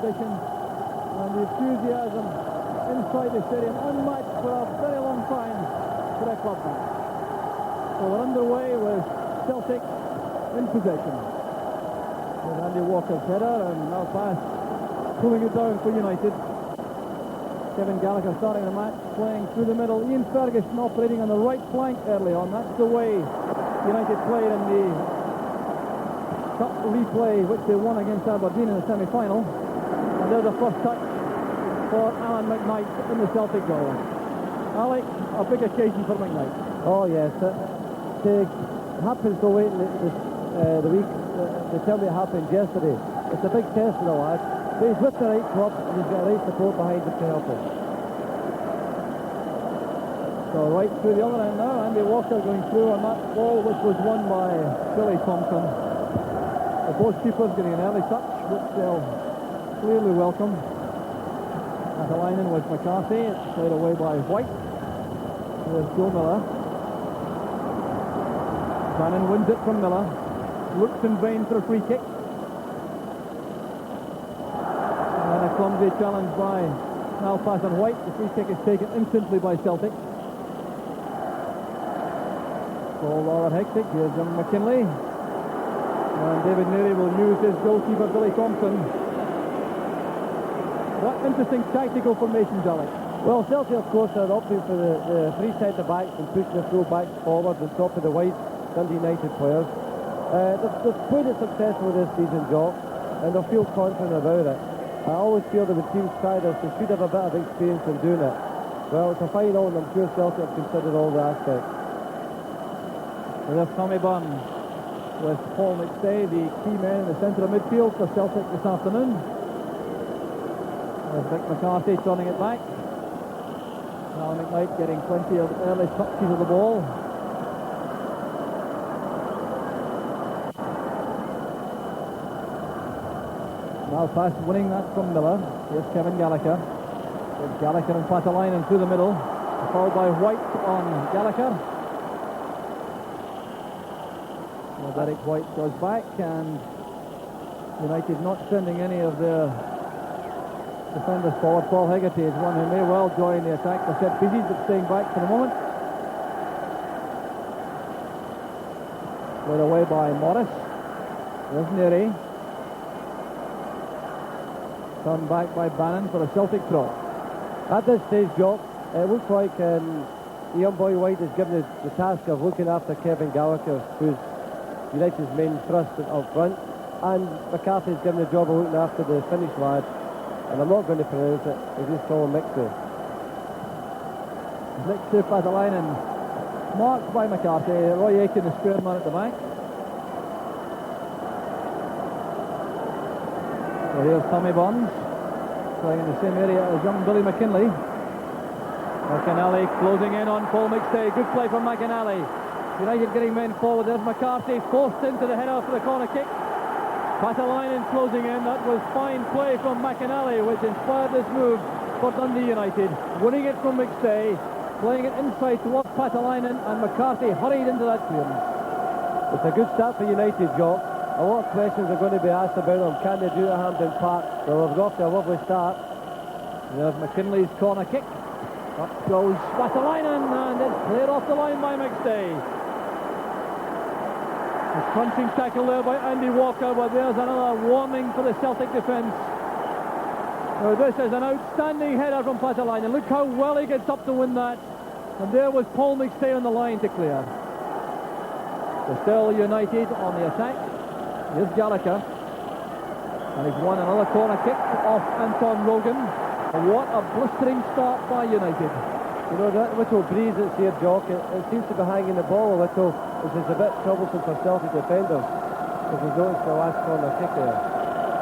exhibition, and the enthusiasm inside the stadium unmatched for a very long time for a club match. So we're underway with Celtic in possession. With Andy Walker's header, and now pass pulling it down for United. Kevin Gallagher starting the match, playing through the middle. Ian Ferguson operating on the right flank early on. That's the way United played in the cup replay, which they won against Aberdeen in the semi-final. And there's the first touch for Alan McKnight in the Celtic goal. Alec, a big occasion for McKnight. Oh yes, it happens so late in the week. They tell me it happened yesterday. It's a big test for the lad. But he's with the right club and he's got right support behind him to help him. So right through the other end now, Andy Walker going through on that ball, which was won by Billy Thompson. The both keepers getting an early touch, which they'll clearly welcome. At the line in with McCarthy, it's played away by White. There's Joe Miller. Bannon wins it from Miller. Looks in vain for a free kick. And a clumsy challenge by now pass on White. The free kick is taken instantly by Celtic. Ball rather hectic. Here's young McKinley. And David Neary will use his goalkeeper Billy Thompson. What interesting tactical formations, Alex. Well, Celtic, of course, are opting for the three centre-backs and pushing the full-backs forward on top of the wide Dundee United players. They've played it successful this season, Jock, and they'll feel confident about it. I always feel that with teams siders, they should have a bit of experience in doing it. Well, it's a final, and I'm sure Celtic have considered all the aspects. And there's Tommy Bunn with Paul McStay, the key man in the centre of midfield for Celtic this afternoon. There's Vic McCarthy turning it back. Alan McKnight getting plenty of early touches of the ball. Now pass winning that from Miller. Here's Kevin Gallagher. With Gallagher and Patalainen through the middle. Followed by White on Gallagher. Well, Derek White goes back, and United not sending any of their defenders forward. Paul Hegarty is one who may well join the attack. They said Fiji, but staying back for the moment. Led away by Morris. There's Neary. Turned back by Bannon for a Celtic throw. At this stage, Jock, it looks like Ian Boy White is given the task of looking after Kevin Gallagher, who's United's main thrust up front, and McCarthy's given the job of looking after the Finnish lad, and I'm not going to pronounce it, I just call him Mixer. Mixer Patalainen, marked by McCarthy. Roy Aitken, the square man at the back. So here's Tommy Bonds, playing in the same area as young Billy McKinley. McInally closing in on Paul McStay. Good play from McInally. United getting men forward. There's McCarthy forced into the header for the corner kick. Patalainen closing in. That was fine play from McInally, which inspired this move for Dundee United. Winning it from McStay, playing it inside towards Patalainen, and McCarthy hurried into that clearance. It's a good start for United, Jock. A lot of questions are going to be asked about them. Can they do it at Hampden Park? Well, they've got off to a lovely start. There's McKinley's corner kick. Up goes Patalainen, and it's cleared off the line by McStay. A crunching tackle there by Andy Walker, but there's another warning for the Celtic defence. Now, this is an outstanding header from Patalainen. Look how well he gets up to win that. And there was Paul McStay on the line to clear. So still United on the attack. Here's Gallagher. And he's won another corner kick off Anton Rogan. What a blistering start by United. You know, that little breeze that's here, Jock, it seems to be hanging the ball a little, which is a bit troublesome for Celtic defenders, as we noticed the last corner kick there.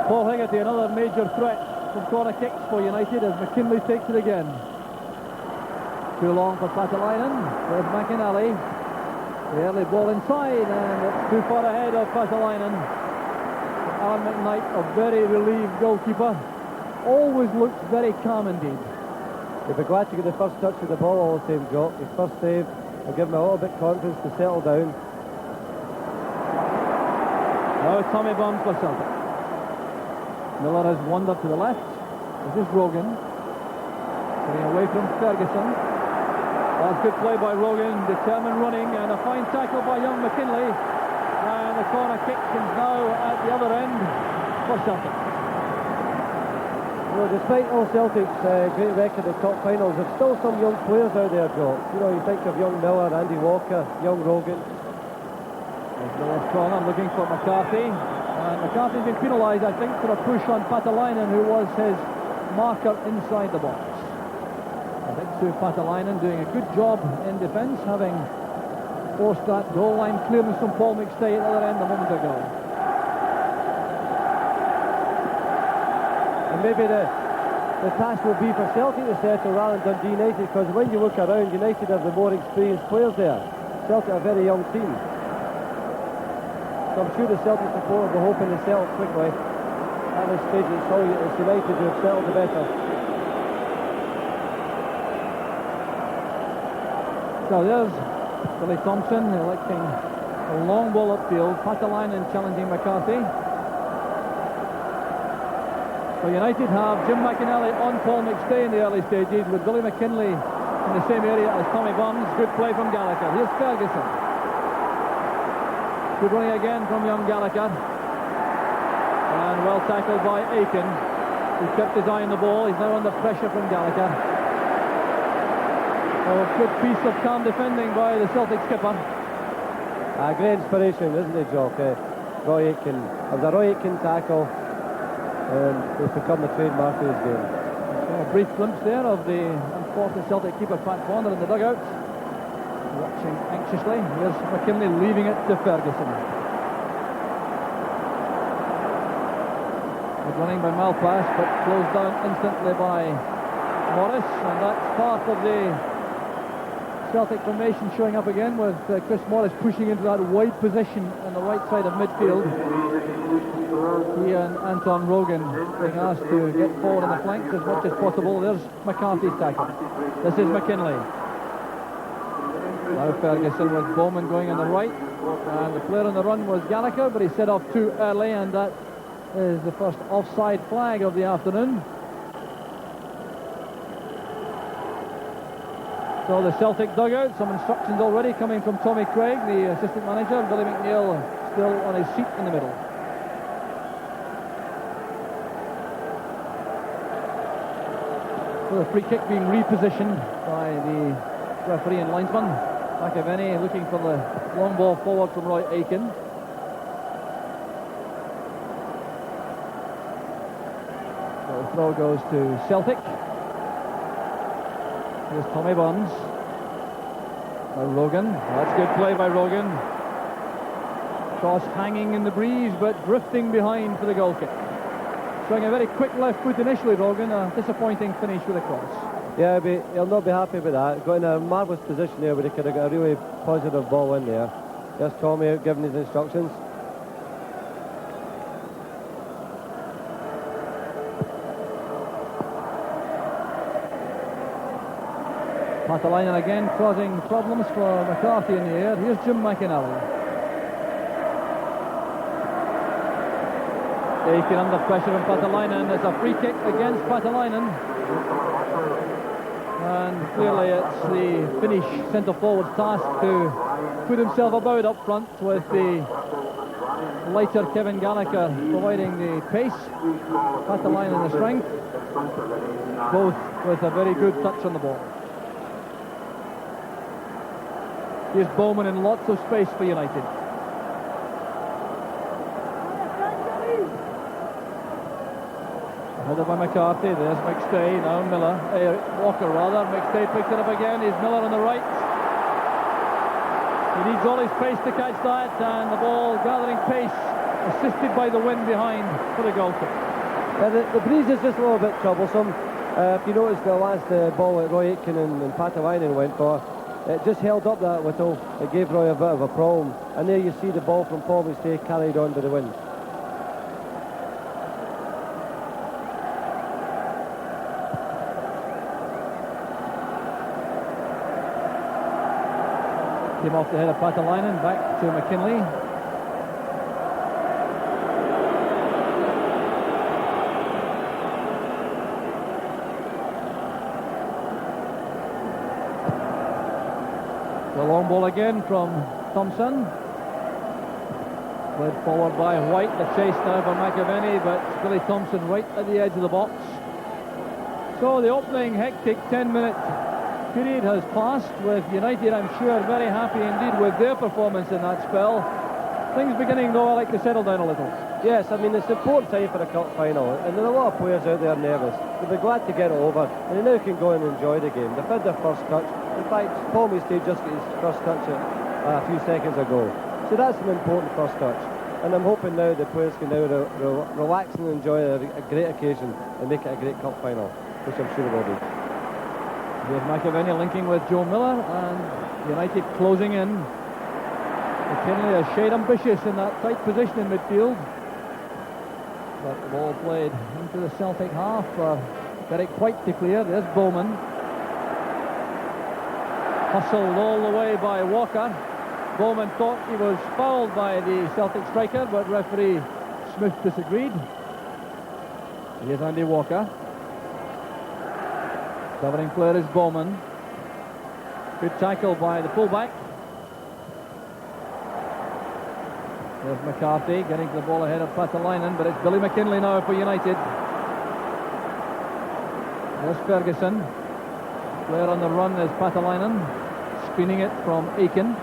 Paul Hegarty, another major threat from corner kicks for United as McKinley takes it again. Too long for Patalainen. There's McInally. The early ball inside, and it's too far ahead of Patalainen. Alan McKnight, a very relieved goalkeeper. Always looks very calm indeed. He'll be glad to get the first touch of the ball all the same, Jock. His first save will give him a little bit of confidence to settle down. Now Tommy Bunn for Celtic. Miller has wandered to the left. This is Rogan. Getting away from Ferguson. That's good play by Rogan, determined running, and a fine tackle by young McKinley. And the corner kick is now at the other end for Celtic. Well, despite all Celtic's great record at top finals, there's still some young players out there, Joe. You know, you think of young Miller, Andy Walker, young Rogan. There's Miller's corner looking for McCarthy. And McCarthy's been penalised, I think, for a push on Patalainen, who was his marker inside the box. I think Sue Patalainen doing a good job in defence, having forced that goal line clearance from Paul McStay at the other end a moment ago. And maybe the task will be for Celtic to settle rather than Dundee United, because when you look around, United have the more experienced players there. Celtic are a very young team. So I'm sure the Celtic supporters are hoping to settle quickly. At this stage it's United who have settled the better. So there's Billy Thompson electing a long ball upfield. Patalainen challenging McCarthy. So United have Jim McInally on Paul McStay in the early stages, with Billy McKinley in the same area as Tommy Burns. Good play from Gallagher. Here's Ferguson. Good running again from young Gallagher. And well tackled by Aiken, who kept his eye on the ball. He's now under pressure from Gallagher. A good piece of calm defending by the Celtic skipper. Great inspiration, isn't it, Jock? Roy Aitken. It was a Roy Aitken tackle. It's become the trademark of his game. So a brief glimpse there of the unfortunate Celtic keeper Pat Bonner in the dugout, watching anxiously. Here's McKinley leaving it to Ferguson. Good running by Malpass, but closed down instantly by Morris, and that's part of the Celtic formation showing up again, with Chris Morris pushing into that wide position on the right side of midfield. He and Anton Rogan being asked to get forward on the flanks as much as possible. There's McCarthy's tackle. This is McKinley. Now Ferguson with Bowman going on the right, and the player on the run was Gallagher, but he set off too early, and that is the first offside flag of the afternoon. So the Celtic dugout, some instructions already coming from Tommy Craig, the assistant manager. Billy McNeill still on his seat in the middle. So the free kick being repositioned by the referee and linesman. McAvenny looking for the long ball forward from Roy Aitken. So the throw goes to Celtic. Here's Tommy Burns. Now Rogan. That's good play by Rogan. Cross hanging in the breeze, but drifting behind for the goal kick. Showing a very quick left foot initially, Rogan. A disappointing finish with a cross. Yeah, he'll not be happy with that. Got in a marvellous position there where he could have got a really positive ball in there. There's Tommy out giving his instructions. Patalainen again causing problems for McCarthy in the air. Here's Jim McInally. Aiken under pressure from Patalainen. It's a free kick against Patalainen. And clearly it's the Finnish centre-forward's task to put himself about up front, with the lighter Kevin Gallagher providing the pace, Patalainen the strength, both with a very good touch on the ball. Here's Bowman in lots of space for United. Headed by McCarthy. There's McStay. Now Miller. Walker rather. McStay picks it up again. Here's Miller on the right. He needs all his pace to catch that, and the ball gathering pace, assisted by the wind behind for the goal kick. The breeze is just a little bit troublesome. If you notice the last ball that Roy Aitken and Patalainen went for, it just held up that little. It gave Roy a bit of a problem. And there you see the ball from Paul McStay carried on by the wind. Came off the head of Patalainen, back to McKinley. The long ball again from Thompson. Led forward by White. The chase now for McAvenny, but Billy Thompson right at the edge of the box. So the opening hectic 10-minute period has passed, with United, I'm sure, very happy indeed with their performance in that spell. Things beginning, though, I like to settle down a little. Yes, I mean, it's an important time for a cup final, and there are a lot of players out there nervous. They'll be glad to get it over, and they now can go and enjoy the game. They've had their first touch. In fact, Paul Mustay just got his first touch a few seconds ago. So that's an important first touch. And I'm hoping now the players can now relax and enjoy a great occasion and make it a great cup final, which I'm sure it will be. Here's McAvenny linking with Joe Miller, and United closing in. McKinley a shade ambitious in that tight position in midfield. But the ball played into the Celtic half for Derek White to clear. There's Bowman. Hustled all the way by Walker. Bowman thought he was fouled by the Celtic striker, but referee Smith disagreed. Here's Andy Walker. Covering player is Bowman. Good tackle by the fullback. There's McCarthy getting to the ball ahead of Patalainen, but it's Billy McKinley now for United. There's Ferguson. Player on the run is Patalainen. Spinning it from Aiken.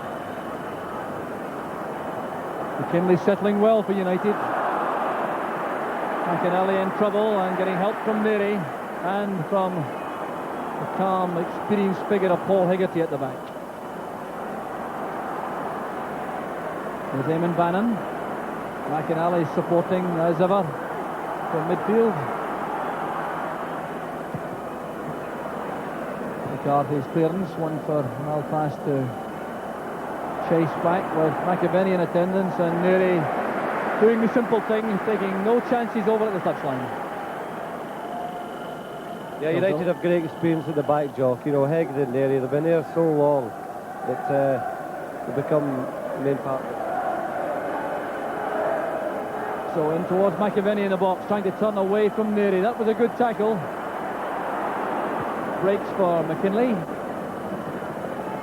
McKinley settling well for United. McInally in trouble and getting help from Neary and from the calm, experienced figure of Paul Hegarty at the back. There's Eamon Bannon. McInally supporting as ever from midfield. McCarthy's clearance, one for Malpass to chase back with McAvenny in attendance, and Neary doing the simple thing, taking no chances over at the touchline. Yeah, United have great experience at the back, Jock. You know, Hegarty and Neary, they've been there so long that they become the main part. So in towards McAvenny in the box, trying to turn away from Neary. That was a good tackle. Breaks for McKinley.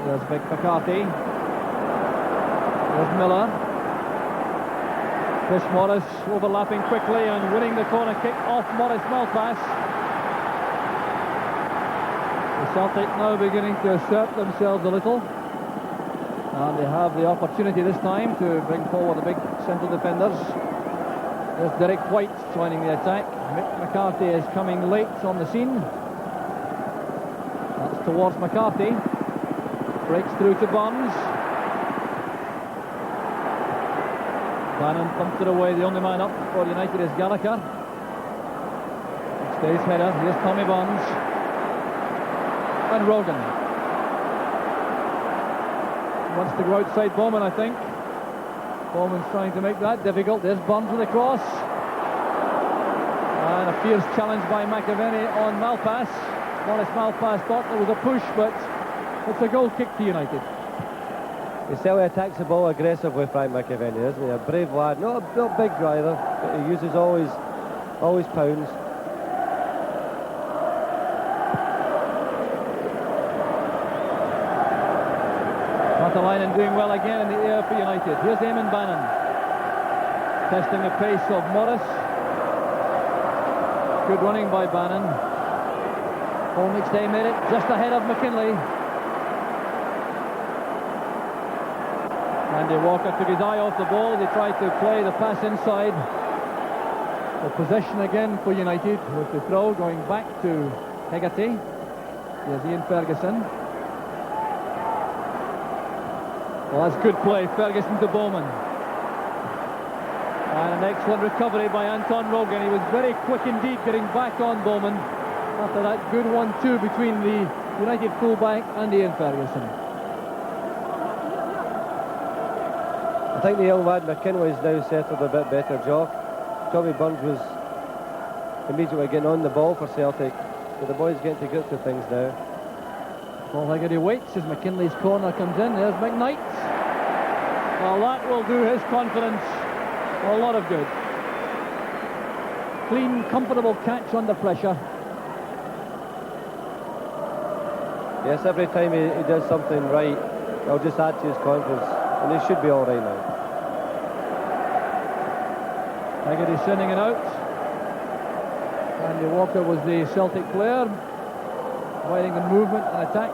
There's Vic McCarthy. There's Miller. Chris Morris overlapping quickly and winning the corner kick off Morris Malpass. The Celtic now beginning to assert themselves a little. And they have the opportunity this time to bring forward the big central defenders. There's Derek White joining the attack. Mick McCarthy is coming late on the scene. That's towards McCarthy. Breaks through to Burns. Bannon pumped it away. The only man up for United is Gallagher. Stays header. Here's Tommy Burns. And Rogan. Wants to go outside Bowman, I think. Bowman's trying to make that difficult. There's Burns with a cross. And a fierce challenge by McAvenny on Malpass. Morris Malpass thought there was a push, but it's a goal kick to United. He certainly attacks the ball aggressively, Frank McAvenny, isn't he? A brave lad, not big either, but he uses always pounds. Patalainen doing well again in the air for United. Here's Eamon Bannon. Testing the pace of Morris. Good running by Bannon. Paul McStay made it just ahead of McKinley. Andy Walker took his eye off the ball. They tried to play the pass inside. The possession again for United with the throw going back to Hegarty. Here's Ian Ferguson. Well, that's good play. Ferguson to Bowman. And an excellent recovery by Anton Rogan. He was very quick indeed getting back on Bowman after that good 1-2 between the United fullback and Ian Ferguson. I think the young lad McKinley's now settled a bit better, Jock. Tommy Burns was immediately getting on the ball for Celtic, but the boys getting to grips with things now. Paul Hegarty waits as McKinley's corner comes in. There's McKnight. Well, that will do his confidence a lot of good. Clean, comfortable catch under pressure. Yes, every time he does something right, It'll just add to his confidence, and he should be all right now. Haggerty sending it out. Andy Walker was the Celtic player, providing the movement and attack.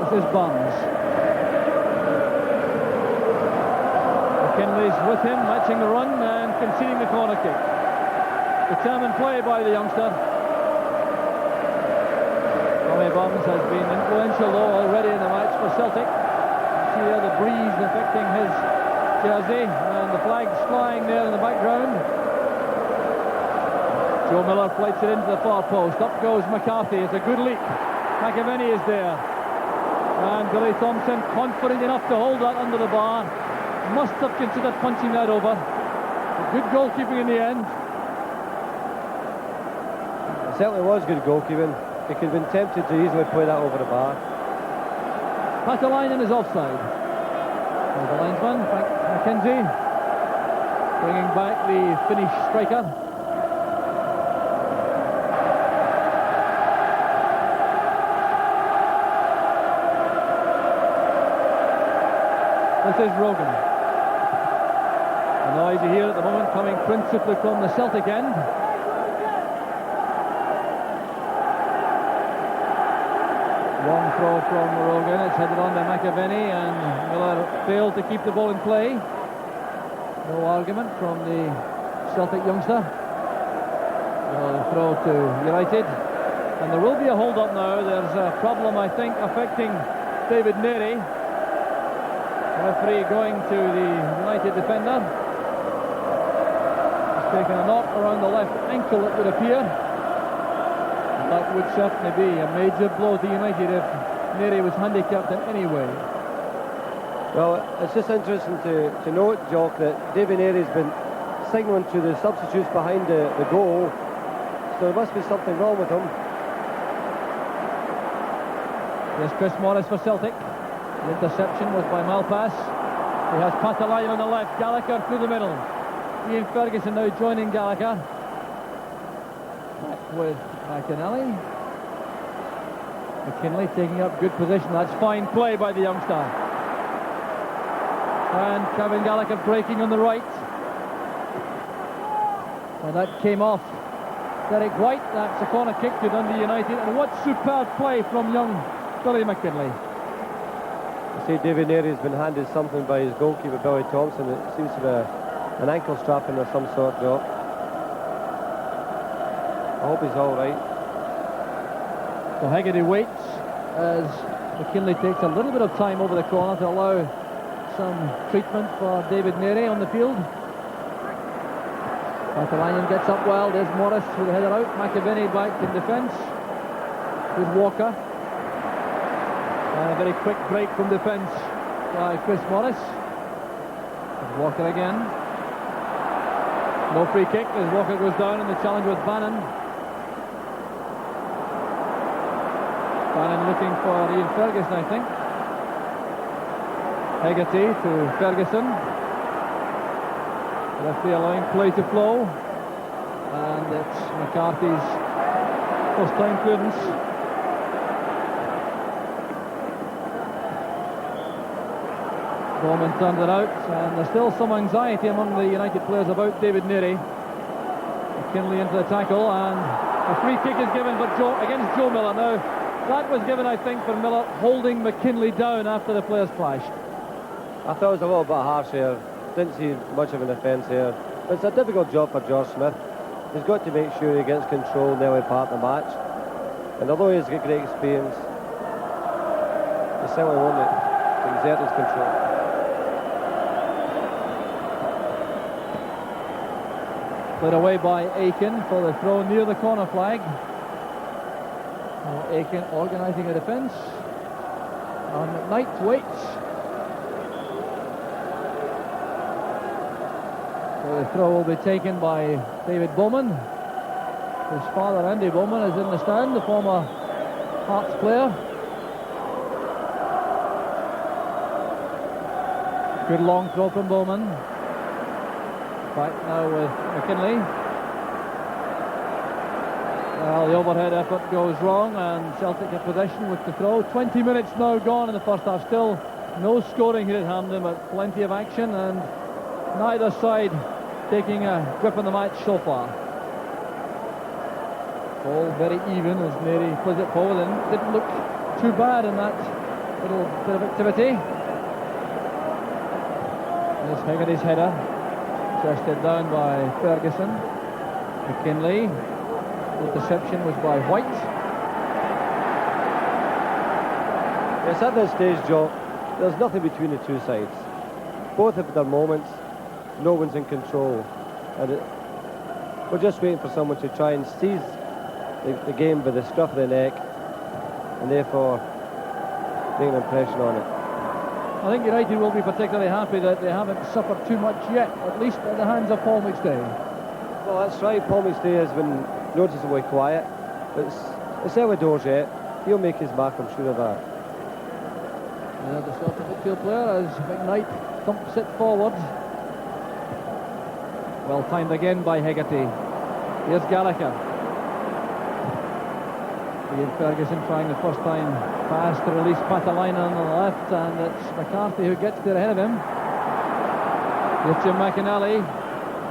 This is Barnes. McKinley's with him, matching the run and conceding the corner kick. Determined play by the youngster. Tommy Barnes has been influential though already in the match for Celtic. See there the breeze affecting his jersey and the flags flying there in the background. Joe Miller flights it into the far post. Up goes McCarthy. It's a good leap. McAvenny is there. And Billy Thompson confident enough to hold that under the bar. Must have considered punching that over. Good goalkeeping in the end. It certainly was good goalkeeping. He could have been tempted to easily play that over the bar. Patalainen is offside. There's the linesman, Frank McKenzie, bringing back the Finnish striker. This is Rogan. The noise you hear at the moment coming principally from the Celtic end. Long throw from Rogan. It's headed on by McAvenny, and Miller failed to keep the ball in play. No argument from the Celtic youngster. The throw to United, and there will be a hold-up now. There's a problem, I think, affecting David Neary. Referee going to the United defender. He's taken a knock around the left ankle, it would appear. That would certainly be a major blow to United if Neary was handicapped in any way. Well, it's just interesting to note, Jock, that David Neary's been signalling to the substitutes behind the goal, so there must be something wrong with him. Yes, Chris Morris for Celtic. The interception was by Malpass. He has Patalainen on the left, Gallagher through the middle. Ian Ferguson now joining Gallagher. Back with McInally. McKinley taking up good position. That's fine play by the youngster. And Kevin Gallagher breaking on the right. And that came off Derek White. That's a corner kick to Dundee United. And what superb play from young Billy McKinley. You see, David Neary's been handed something by his goalkeeper, Billy Thompson. It seems to be an ankle strapping of some sort, Jock. I hope he's all right. So Haggerty waits as McKinley takes a little bit of time over the corner to allow some treatment for David Neary on the field. Patalainen gets up well. There's Morris with the header out. McAvenny back in defence. With Walker. And a very quick break from defence by Chris Morris. And Walker again. No free kick as Walker goes down in the challenge with Bannon. Bannon looking for Ian Ferguson, I think. Haggerty to Ferguson. Referee allowing play to flow. And it's McCarthy's first time clearance. Bowman turned it out, and there's still some anxiety among the United players about David Neary. McKinley into the tackle, and a free kick is given against Joe Miller. Now, that was given, I think, for Miller holding McKinley down after the players clashed. I thought it was a little bit harsh here. Didn't see much of an offence here. But it's a difficult job for George Smith. He's got to make sure he gets control in the early part of the match. And although he's got great experience, he certainly won't exert his control. Put away by Aiken for the throw near the corner flag. Aiken organising a defence. And McKnight waits. So the throw will be taken by David Bowman. His father, Andy Bowman, is in the stand, the former Hearts player. Good long throw from Bowman. Back now with McKinley. Well, the overhead effort goes wrong and Celtic have possession with the throw. 20 minutes now gone in the first half. Still no scoring here at Hampden, but plenty of action, and neither side taking a grip on the match so far. All very even as Neri plays it forward, and didn't look too bad in that little bit of activity. There's Hegarty's header, chested down by Ferguson. McKinley. The interception was by White. Yes, at this stage, Joe, there's nothing between the two sides. Both have their moments. No one's in control, and we're just waiting for someone to try and seize the game by the scruff of the neck, and therefore make an impression on it. I think United will be particularly happy that they haven't suffered too much yet, at least at the hands of Paul McStay. Well, that's right. Paul McStay has been noticeably quiet. It's early doors yet. He'll make his mark, I'm sure of that. The Celtic midfield player as McKnight thumps it forward. Well timed again by Hegarty. Here's Gallagher. Ian Ferguson trying the first time pass to release Patalainen on the left, and it's McCarthy who gets there ahead of him. Here's Jim McInally.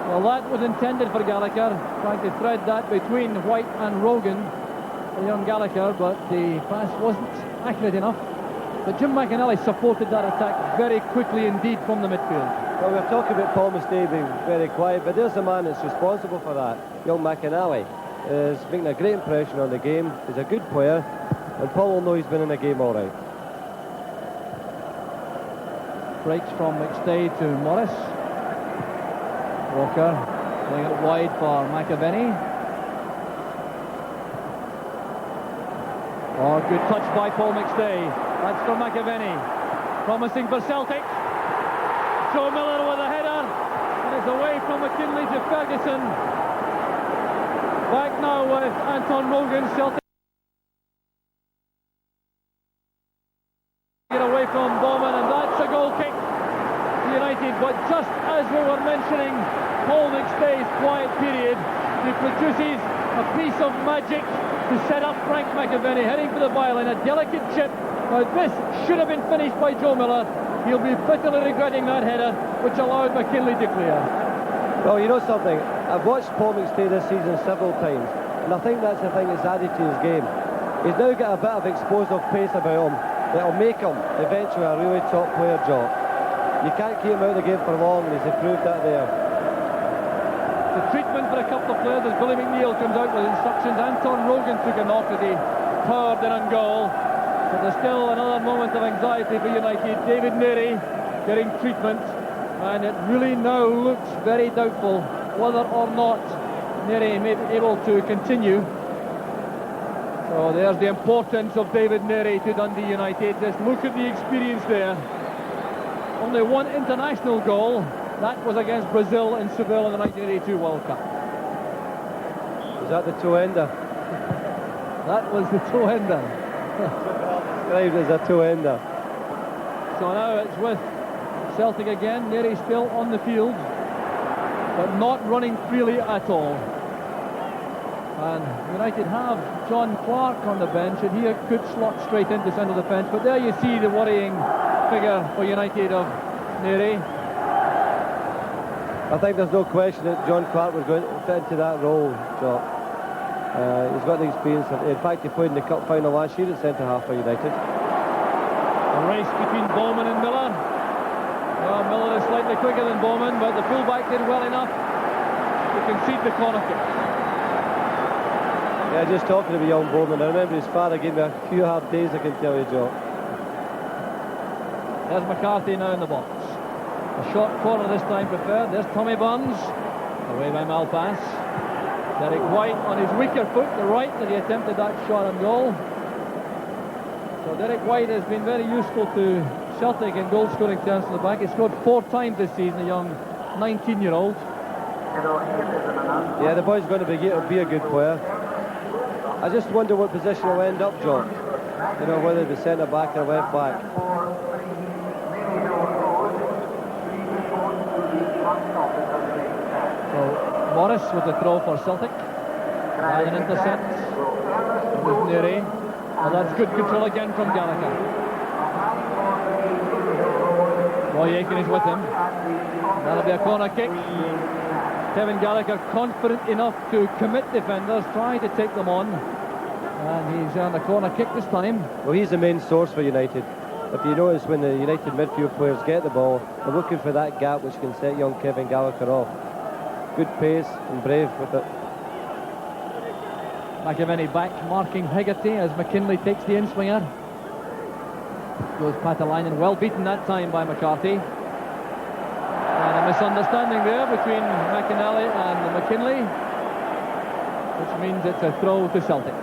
Well, that was intended for Gallagher, trying to thread that between White and Rogan, the young Gallagher, but the pass wasn't accurate enough. But Jim McInally supported that attack very quickly indeed from the midfield. Well, we're talking about Paul McStay being very quiet, but there's the man that's responsible for that. Young McInally is making a great impression on the game. He's a good player, and Paul will know he's been in the game all right. Breaks from McStay to Morris. Walker playing it wide for McAvenny. Oh, good touch by Paul McStay. That's for McAvenny. Promising for Celtic. Joe Miller with a header. And it's away from McKinley to Ferguson. Back now with Anton Rogan. Celtic get away from Bowman, and that's a goal kick to United. But just as we were mentioning Paul McStay's quiet period, he produces a piece of magic to set up Frank McAvenny heading for the byline. A delicate chip. Now this should have been finished by Joe Miller. He'll be bitterly regretting that header, which allowed McKinley to clear. Well, you know something, I've watched Paul McStay this season several times, and I think that's the thing that's added to his game. He's now got a bit of explosive pace about him that'll make him eventually a really top player, Joe. You can't keep him out of the game for long, and he's improved that there. The treatment for a couple of players as Billy McNeil comes out with instructions. Anton Rogan took a knock as he powered in on goal. But there's still another moment of anxiety for United. David Neri getting treatment, and it really now looks very doubtful whether or not Neri may be able to continue. So there's the importance of David Neri to Dundee United. Just look at the experience there. Only one international goal. That was against Brazil in Seville in the 1982 World Cup. Was that the two-ender? That was the two-ender. Described as a two-ender. So now it's with Celtic again. Neri still on the field, but not running freely at all. And United have John Clark on the bench, and he could slot straight into centre defence. But there you see the worrying figure for United of Neri. I think there's no question that John Clark was going to fit into that role, Joe. He's got the experience. In fact, he played in the cup final last year at centre-half for United. A race between Bowman and Miller. Well, Miller is slightly quicker than Bowman, but the fullback did well enough to concede the corner kick. Yeah, just talking about young Bowman, I remember his father gave me a few hard days, I can tell you, Joe. There's McCarthy now in the box. A short corner this time preferred. There's Tommy Burns. Away by Malpass. Derek White on his weaker foot, the right, that he attempted that shot on goal. So Derek White has been very useful to Celtic in goal scoring terms from the back. He scored 4 times this season, a young 19-year-old. Yeah, the boy's going to be a good player. I just wonder what position he'll end up, John. You know, whether the centre back or left back. So Morris with the throw for Celtic. And an intercept. It was Neary. Well, that's good control again from Gallagher. Roy Aiken is with him. That'll be a corner kick. Kevin Gallagher confident enough to commit defenders, try to take them on. And he's on a corner kick this time. Well, he's the main source for United. If you notice, when the United midfield players get the ball, they're looking for that gap which can set young Kevin Gallagher off. Good pace and brave with it. McAvenny back, marking Hegarty as McKinley takes the in-swinger. Goes Patalainen, well beaten that time by McCarthy. And a misunderstanding there between McInally and McKinley, which means it's a throw to Celtic.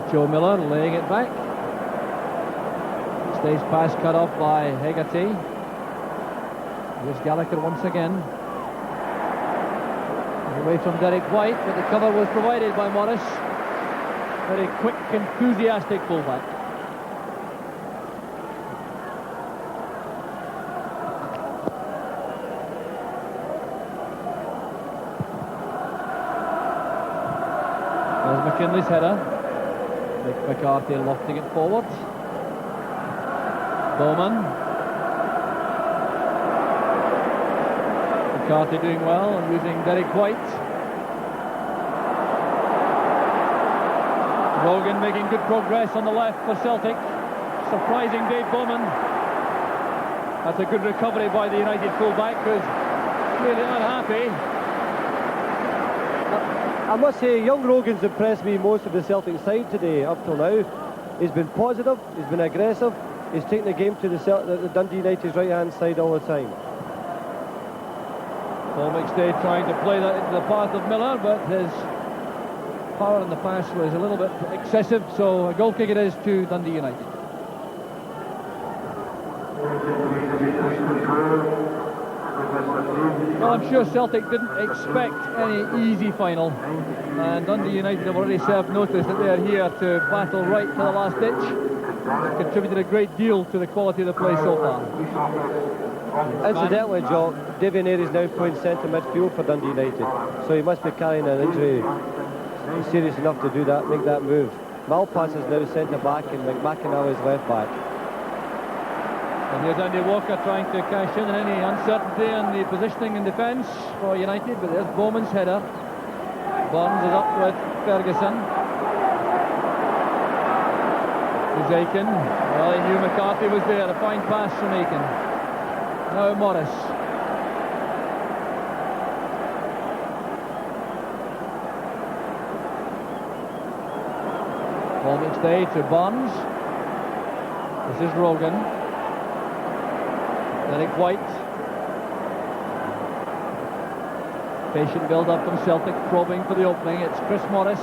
Joe Miller laying it back. Stays pass cut off by Hegarty. Here's Gallagher once again. Away from Derek White, but the cover was provided by Morris. Very quick, enthusiastic fullback. There's McKinley's header. McCarthy lofting it forward. Bowman. McCarthy doing well and using Derek White. Rogan making good progress on the left for Celtic. Surprising Dave Bowman. That's a good recovery by the United fullback, who's really unhappy. I must say, young Rogan's impressed me most of the Celtic side today, up till now. He's been positive, he's been aggressive, he's taken the game to the Dundee United's right-hand side all the time. Paul McStay trying to play that into the path of Miller, but his power in the pass was a little bit excessive, so a goal kick it is to Dundee United. Well, I'm sure Celtic didn't expect any easy final, and Dundee United have already served notice that they're here to battle right to the last ditch. It's contributed a great deal to the quality of the play so far. Incidentally, Jock, Davy Neary is now playing centre midfield for Dundee United, so he must be carrying an injury serious enough to do that, make that move. Malpass is now centre back and McInally is left back. And here's Andy Walker trying to cash in any uncertainty in the positioning and defence for United, but there's Bowman's header. Burns is up with Ferguson. Here's Aiken. Well, he knew McCarthy was there. A fine pass from Aiken. Now Morris. Paul McStay to Burns. This is Rogan. Derek White. Patient build-up from Celtic, probing for the opening. It's Chris Morris.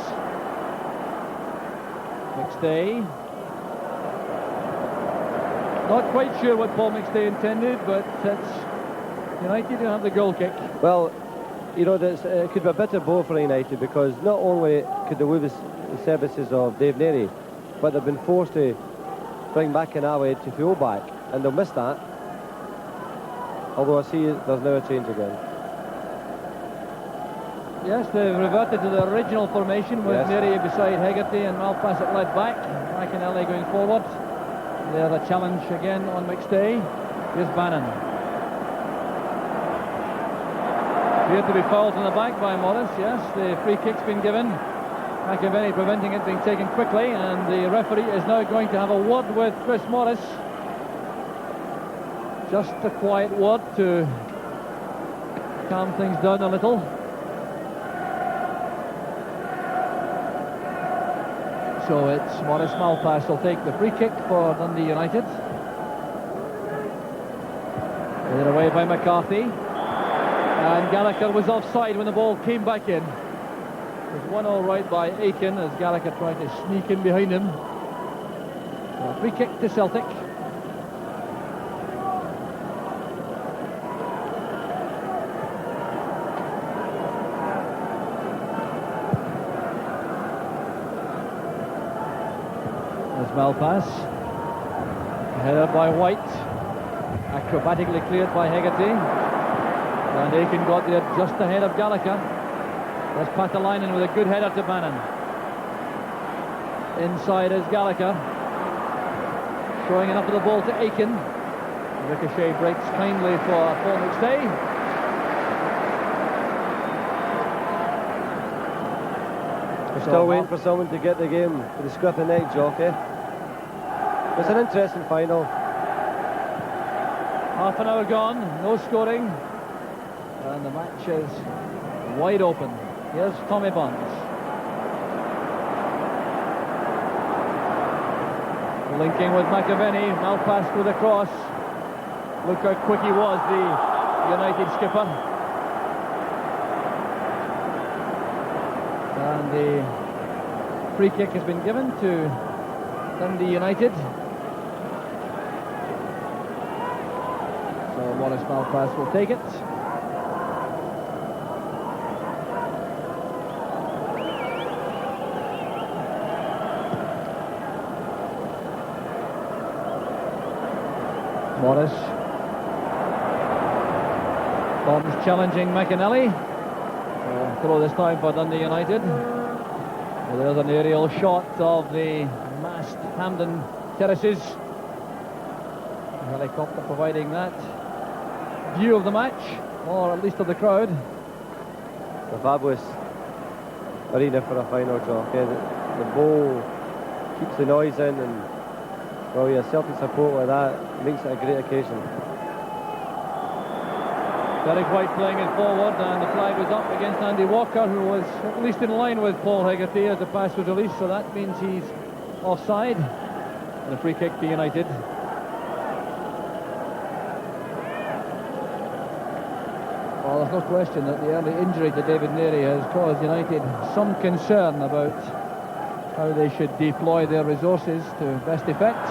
McStay. Not quite sure what Paul McStay intended, but it's United who have the goal kick. Well, you know, it could be a bitter blow for United, because not only could they lose the services of Dave Neary, but they've been forced to bring McInally to full-back, and they'll miss that. Although I see there's now a change again. Yes, they've reverted to the original formation with Neary beside Hegarty and Malpass at left back. McInally going forward. There's a challenge again on McStay. Here's Bannon. Appeared to be fouled in the back by Morris, yes. The free kick's been given. McAvenny preventing it being taken quickly, and the referee is now going to have a word with Chris Morris. Just a quiet word to calm things down a little. So it's Morris Malpass will take the free kick for Dundee United. Played away by McCarthy. And Gallagher was offside when the ball came back in. It was won all right by Aiken as Gallagher tried to sneak in behind him. So free kick to Celtic. Malpass. Header by White, acrobatically cleared by Hegarty, and Aiken got there just ahead of Gallagher. There's Patalainen with a good header to Bannon. Inside is Gallagher, throwing enough of the ball to Aiken. Ricochet breaks kindly for Paul McStay. We're still waiting for someone to get the game for the scruff and neck jockey. It's an interesting final. Half an hour gone, no scoring, and the match is wide open. Here's Tommy Bonds. Linking with McAvenny, Malpass with a cross. Look how quick he was, the United skipper. And the free kick has been given to Dundee United. So Wallace Malpass will take it. Morris. Bonds challenging McAnally. Throw this time for Dundee United. Well, there's an aerial shot of the massed Hampden terraces. The helicopter providing that view of the match, or at least of the crowd. The fabulous arena for a final, jockey. The bowl keeps the noise in, and well, yeah, Celtic support like that makes it a great occasion. Derek White playing it forward, and the flag was up against Andy Walker, who was at least in line with Paul Hegarty as the pass was released, so that means he's offside. And a free kick to United. Well, there's no question that the early injury to David Neary has caused United some concern about how they should deploy their resources to best effect.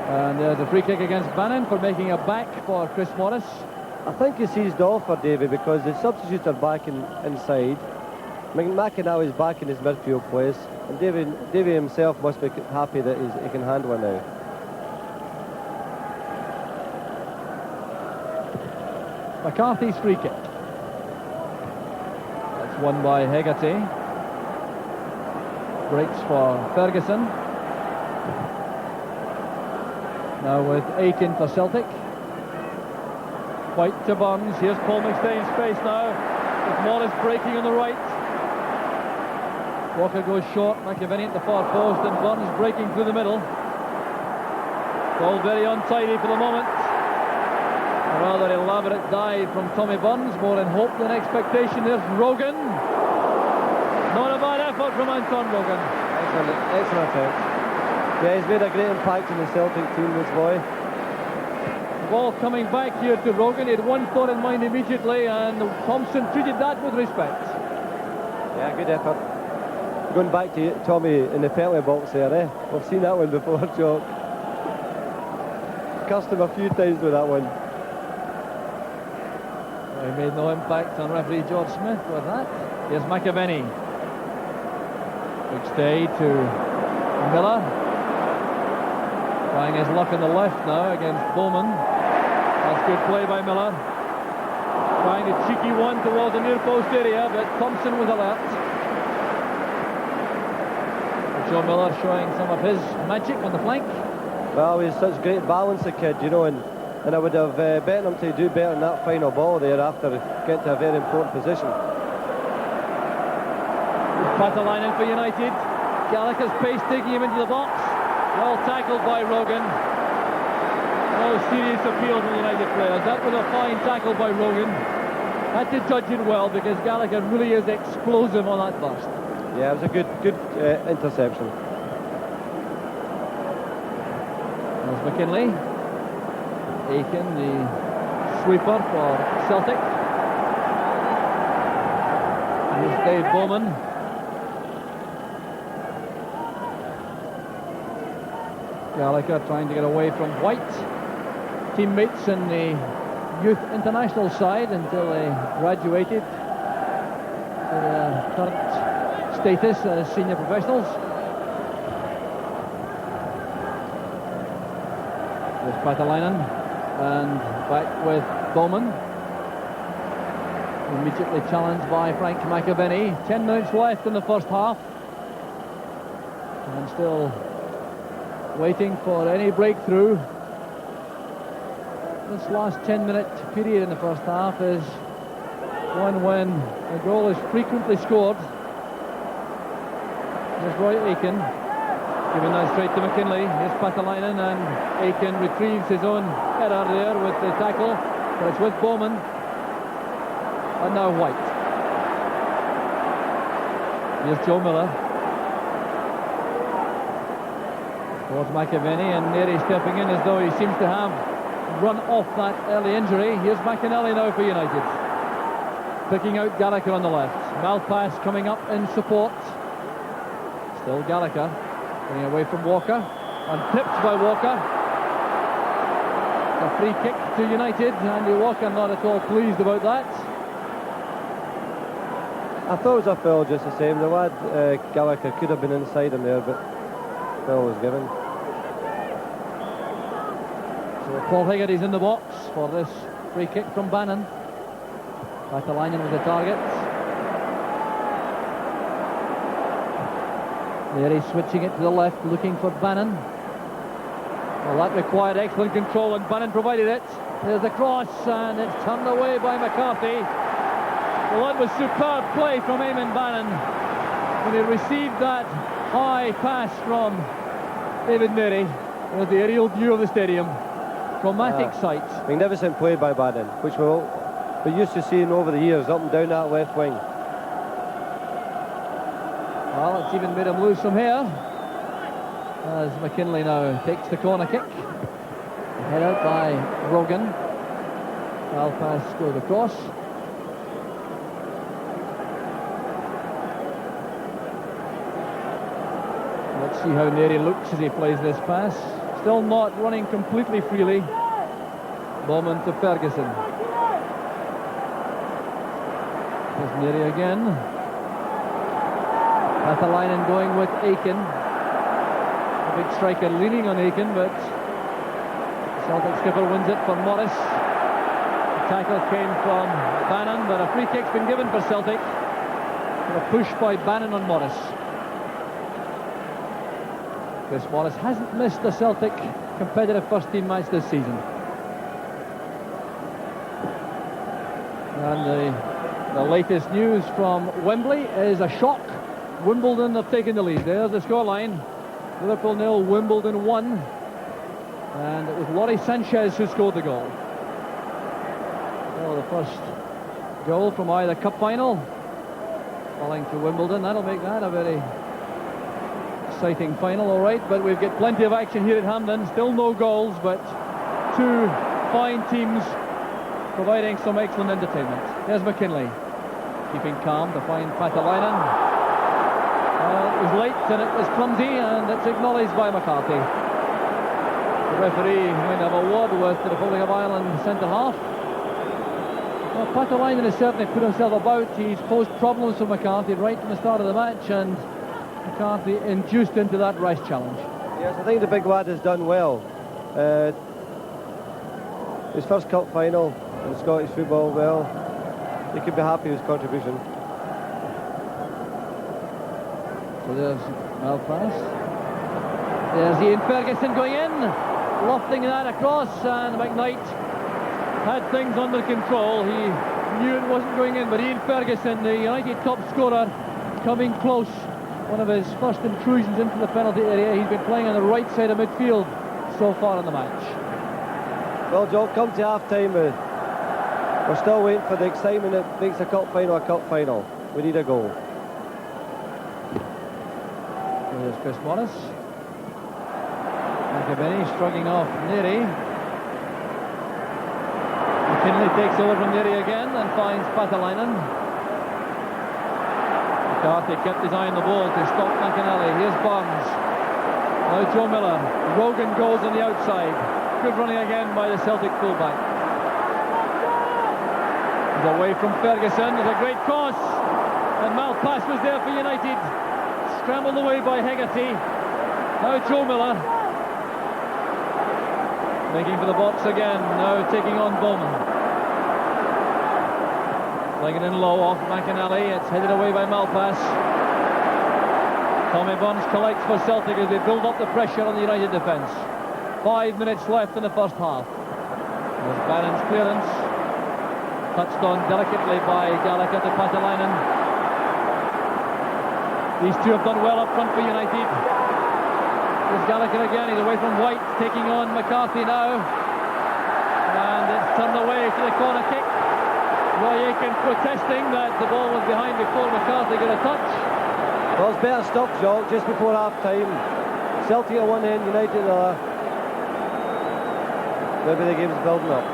And there's a free kick against Bannon for making a back for Chris Morris. I think he seized off for Davy because the substitutes are back inside. McAnally's back in his midfield place, and Davy himself must be happy that he can handle it now. McCarthy's free kick. That's won by Hegarty. Breaks for Ferguson. Now with Aiken for Celtic. White to Burns. Here's Paul McStay in space now, with Morris breaking on the right. Walker goes short, McAvenny at the far post, and Burns breaking through the middle. All very untidy for the moment. A rather elaborate dive from Tommy Burns, more in hope than expectation. There's Rogan. Not a bad effort from Anton Rogan. Excellent attempt. Yeah, he's made a great impact in the Celtic team, this boy. Ball coming back here to Rogan. He had one thought in mind immediately, and Thompson treated that with respect. Yeah, good effort. Going back to Tommy in the penalty box there, eh? We've seen that one before, Jock. Cursed him a few times with that one. He made no impact on referee George Smith with that. Here's McAvenny. Big stay to Miller. Trying his luck on the left now against Bowman. That's good play by Miller. Trying a cheeky one towards the near post area, but Thompson was alert. Joe Miller showing some of his magic on the flank. Well, he's such great balance, the kid, you know, and I would have bet him to do better in that final ball there after getting to a very important position. Patalainen for United. Gallagher's pace taking him into the box. Well tackled by Rogan. No serious appeal from the United players. That was a fine tackle by Rogan. Had to judge it well because Gallagher really is explosive on that burst. Yeah, it was a good interception. There's McKinley. Aiken, the sweeper for Celtic. Here's Dave Bowman. Gallagher trying to get away from White. Teammates in the youth international side until they graduated to their current status as senior professionals. There's Patalainen, and back with Bowman. Immediately challenged by Frank McAvenny. 10 minutes left in the first half. And still waiting for any breakthrough. This last 10-minute period in the first half is one when a goal is frequently scored. There's Roy Aitken, giving that straight to McKinley. Here's Patalainen, and Aitken retrieves his own header there with the tackle, but it's with Bowman. And now White. Here's Joe Miller. Towards McAvenny, and Neary stepping in as though he seems to have run off that early injury. Here's McAnally now for United. Picking out Gallagher on the left. Malpass coming up in support. Still Gallagher. Getting away from Walker. And tipped by Walker. A free kick to United. Andy Walker not at all pleased about that. I thought it was a foul just the same. The lad Gallagher could have been inside him there, but foul was given. So Paul Higgity's in the box for this free kick from Bannon. Patalainen was the target. There he's switching it to the left, looking for Bannon. Well, that required excellent control, and Bannon provided it. There's the cross, and it's turned away by McCarthy. Well, that was superb play from Eamon Bannon when he received that high pass from David Neary. There's the aerial view of the stadium. Dramatic sight. Magnificent play by Bannon, which we're used to seeing over the years, up and down that left wing. Well, it's even made him lose from here, as McKinley now takes the corner kick. Head out by Rogan. Malpass scored across. Let's see how Neary looks as he plays this pass. Still not running completely freely. Bowman to Ferguson. There's Neary again. Patalainen going with Aitken. A big striker leaning on Aitken, but Celtic skipper wins it for Morris. The tackle came from Bannon, but a free kick's been given for Celtic. A push by Bannon on Morris. Chris Morris hasn't missed a Celtic competitive first-team match this season. And the latest news from Wembley is a shock. Wimbledon have taken the lead. There's the scoreline. Liverpool 0, Wimbledon 1. And it was Laurie Sanchez who scored the goal. Well, the first goal from either cup final falling to Wimbledon. That'll make that a very exciting final, all right. But we've got plenty of action here at Hampden. Still no goals, but two fine teams providing some excellent entertainment. There's McKinley, keeping calm to find Patalainen. It was late and it was clumsy, and it's acknowledged by McCarthy. The referee might have a word with the Republic of Ireland centre-half. Well, Patalainen has certainly put himself about. He's posed problems for McCarthy right from the start of the match, and McCarthy induced into that rash challenge. Yes, I think the big lad has done well. His first cup final in Scottish football, well, he could be happy with his contribution. So there's Malpass. There's Ian Ferguson going in, lofting that across, and McKnight had things under control. He knew it wasn't going in, but Ian Ferguson, the United top scorer, coming close. One of his first intrusions into the penalty area. He's been playing on the right side of midfield so far in the match. Well, Joe, come to half-time. We're still waiting for the excitement that makes a cup final. We need a goal. There's Chris Morris. McAvenny shrugging off Neary. McKinley takes over from Neary again and finds Patalainen. McCarthy kept his eye on the ball to stop McAnally. Here's Barnes. Now Joe Miller. Rogan goes on the outside. Good running again by the Celtic fullback. He's away from Ferguson. There's a great cross. And Malpass was there for United. Scrambled away by Hegarty. Now Joe Miller. Making for the box again, now taking on Bowman. Playing it in low off McInally, it's headed away by Malpass. Tommy Burns collects for Celtic as they build up the pressure on the United defence. 5 minutes left in the first half. There's Barron's clearance. Touched on delicately by Gallagher to Patalainen. These two have done well up front for United. There's Gallagher again, he's away from White, taking on McCarthy now. And it's turned away to the corner kick. Roy Aitken protesting that the ball was behind before McCarthy got a touch. Well, it's better stuff, Joe, just before half-time. Celtic at one end, United at the other. Maybe the game's building up.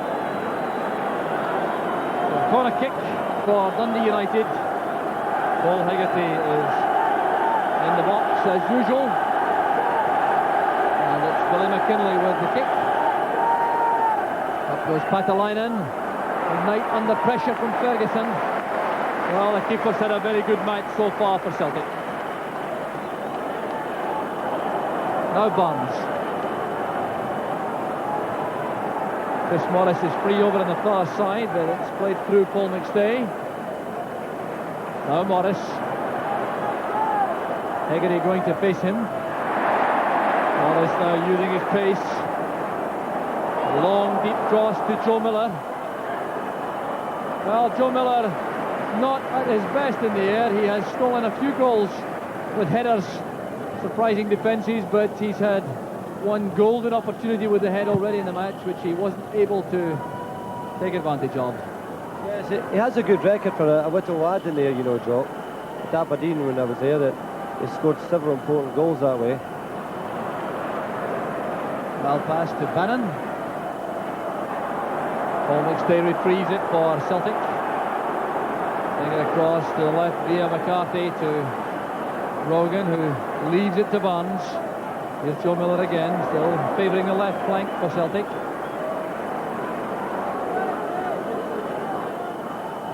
Corner kick for Dundee United. Paul Hegarty is in the box as usual. And it's Billy McKinlay with the kick. Up goes Patalainen. Knight under pressure from Ferguson. Well, the keeper's had a very good match so far for Celtic. Now Burns. Chris Morris is free over on the far side, but it's played through Paul McStay. Now Morris. Hegarty going to face him. Morris now using his pace. A long deep cross to Joe Miller. Well, Joe Miller not at his best in the air. He has stolen a few goals with headers, surprising defences, but he's had one golden opportunity with the head already in the match, which he wasn't able to take advantage of. Yes, he has a good record for a little lad in there, you know, Joe. At Aberdeen, when I was there, that he scored several important goals that way. Well pass to Bannon. Paul McStay retrieves it for Celtic. Taking it across to the left via McCarthy to Rogan, who leaves it to Burns. Here's Joe Miller again, still favouring the left flank for Celtic.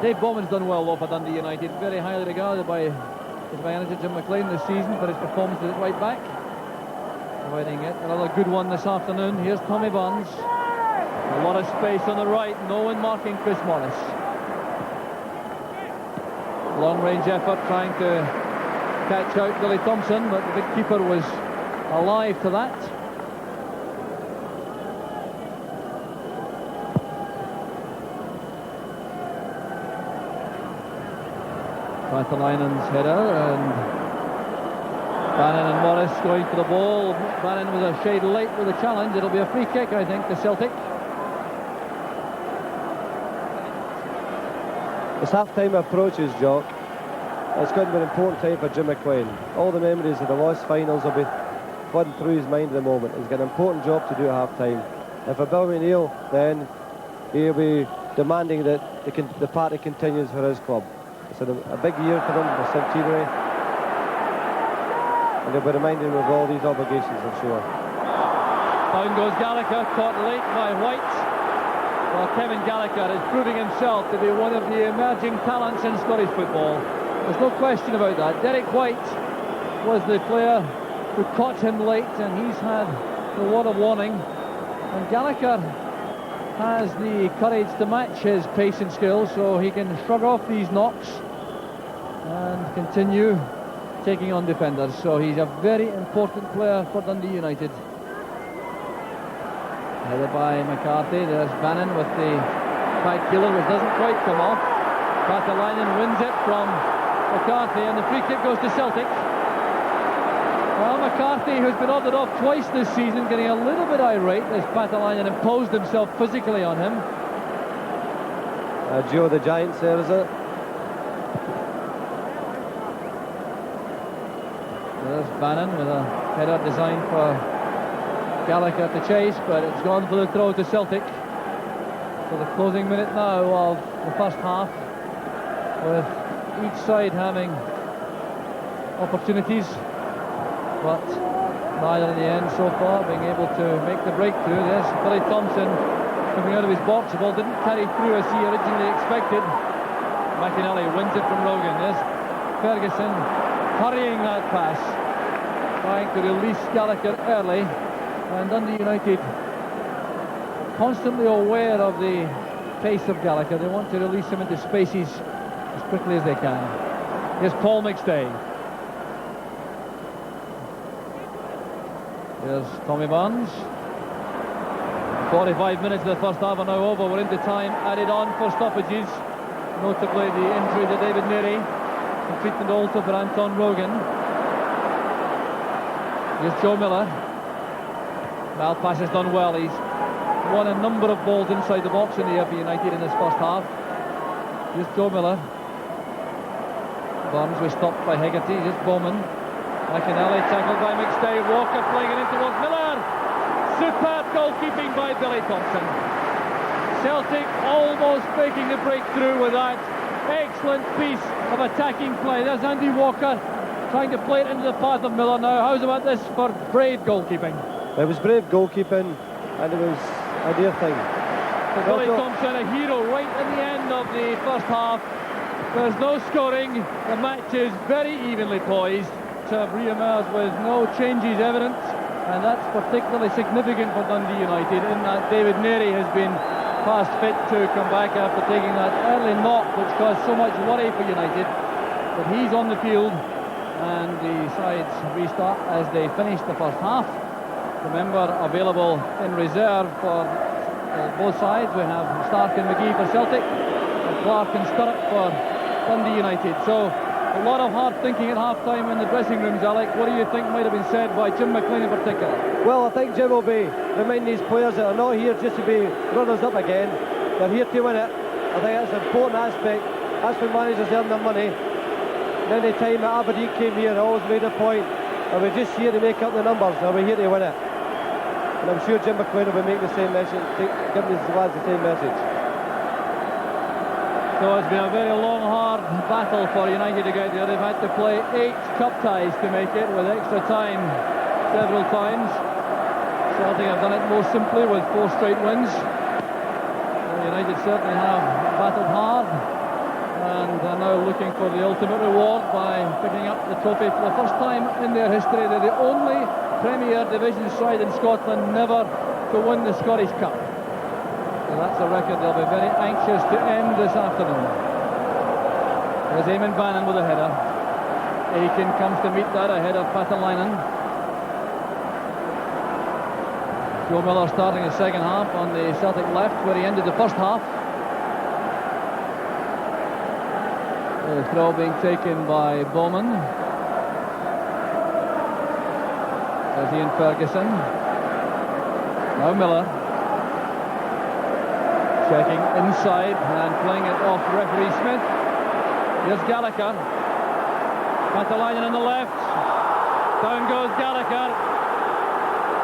Dave Bowman's done well though for Dundee United, very highly regarded by his manager Jim McLean this season for his performances at right back. Providing it another good one this afternoon. Here's Tommy Burns. A lot of space on the right, no one marking Chris Morris. Long range effort trying to catch out Billy Thompson, but the big keeper was alive to that. Patalainen's header, and Bannon and Morris going for the ball. Bannon was a shade late with the challenge. It'll be a free kick, I think, to Celtic. As half-time approaches, Jock, it's going to be an important time for Jim McLean. All the memories of the lost finals will be flooding through his mind at the moment. He's got an important job to do at half-time. And for Bill McNeil, then, he'll be demanding that the party continues for his club. It's a big year for them, the centenary. And he'll be reminding him of all these obligations, I'm sure. Down goes Gallagher, caught late by White. Well, Kevin Gallagher is proving himself to be one of the emerging talents in Scottish football. There's no question about that. Derek White was the player who caught him late, and he's had a lot of warning. And Gallagher has the courage to match his pace and skill, so he can shrug off these knocks and continue taking on defenders. So he's a very important player for Dundee United. Headed by McCarthy. There's Bannon with the back killer, which doesn't quite come off. Patalainen wins it from McCarthy, and the free kick goes to Celtic. Well, McCarthy, who's been ordered off twice this season, getting a little bit irate as Patalainen imposed himself physically on him. Joe the Giants there, is it? There's Bannon with a header designed for Gallagher to chase, but it's gone for the throw to Celtic. For the closing minute now of the first half, with each side having opportunities, but neither in the end so far being able to make the breakthrough. There's Billy Thompson coming out of his box. The ball didn't carry through as he originally expected. McInally wins it from Rogan. There's Ferguson hurrying that pass, trying to release Gallagher early, and Dundee United constantly aware of the pace of Gallagher. They want to release him into spaces as quickly as they can. Here's Paul McStay. Here's Tommy Barnes. 45 minutes of the first half are now over. We're into time added on for stoppages. Notably the injury to David Neary. And treatment also for Anton Rogan. Here's Joe Miller. Mal pass has done well. He's won a number of balls inside the box in the air for United in this first half. Here's Joe Miller. Barnes was stopped by Hegarty. Here's Bowman. McInally tackled by McStay. Walker playing it in towards Miller. Superb goalkeeping by Billy Thompson. Celtic almost making the breakthrough with that excellent piece of attacking play. There's Andy Walker trying to play it into the path of Miller now. How's about this for brave goalkeeping? It was brave goalkeeping, and it was a dear thing. So Billy Thompson, a hero right at the end of the first half. There's no scoring. The match is very evenly poised. To have re-emerged with no changes evident, and that's particularly significant for Dundee United in that David Neary has been past fit to come back after taking that early knock which caused so much worry for United. But he's on the field, and the sides restart as they finish the first half. Remember, available in reserve for both sides, we have Stark and McGee for Celtic, and Clark and Sturrock for Dundee United. So a lot of hard thinking at half-time in the dressing rooms, Alec. What do you think might have been said by Jim McLean in particular? Well, I think Jim will be reminding these players that are not here just to be runners-up again. They're here to win it. I think that's an important aspect. That's when managers earn their money. And any time that Aberdeen came here, I always made a point. Are we just here to make up the numbers? Are we here to win it? And I'm sure Jim McLean will be making the same message, giving his lads the same message. So it's been a very long, hard battle for United to get there. They've had to play 8 cup ties to make it with extra time several times. Celtic have done it more simply with 4 straight wins. United certainly have battled hard and are now looking for the ultimate reward by picking up the trophy for the first time in their history. They're the only Premier Division side in Scotland never to win the Scottish Cup. So that's a record they'll be very anxious to end this afternoon. There's Eamon Bannon with a header. Aiken comes to meet that ahead of Patalainen. Joe Miller starting the second half on the Celtic left where he ended the first half. The throw being taken by Bowman. There's Ian Ferguson. Now Miller. Checking inside and playing it off referee Smith. Here's Gallagher. Patalainen on the left. Down goes Gallagher.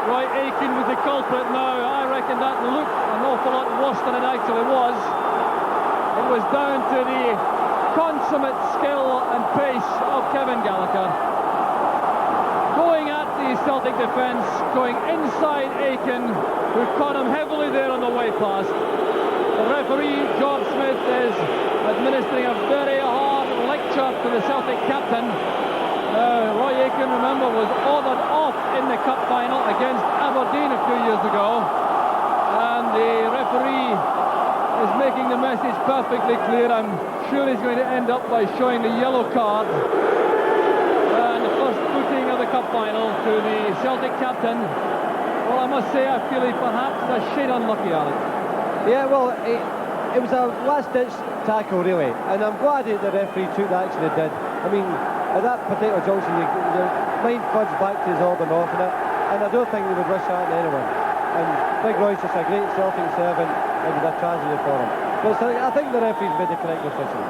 Roy Aiken was the culprit now. I reckon that looked an awful lot worse than it actually was. It was down to the consummate skill and pace of Kevin Gallagher. Going at the Celtic defence, going inside Aiken, who caught him heavily there on the way past. The referee, George Smith, is administering a very hard lecture to the Celtic captain. Roy Aiken, remember, was ordered off in the cup final against Aberdeen a few years ago. And the referee is making the message perfectly clear. I'm sure he's going to end up by showing the yellow card. And the first booting of the cup final to the Celtic captain. Well, I must say, I feel he perhaps a shade unlucky, Alex. Yeah, well, it was a last-ditch tackle, really, and I'm glad that the referee took the action he did. I mean, at that particular junction, your mind floods back to his Orban off in it, and I don't think they would wish that on anyone. And Big Roy's just a great Celtic servant, and it was a tragedy for him. But I think the referee's made the correct decision.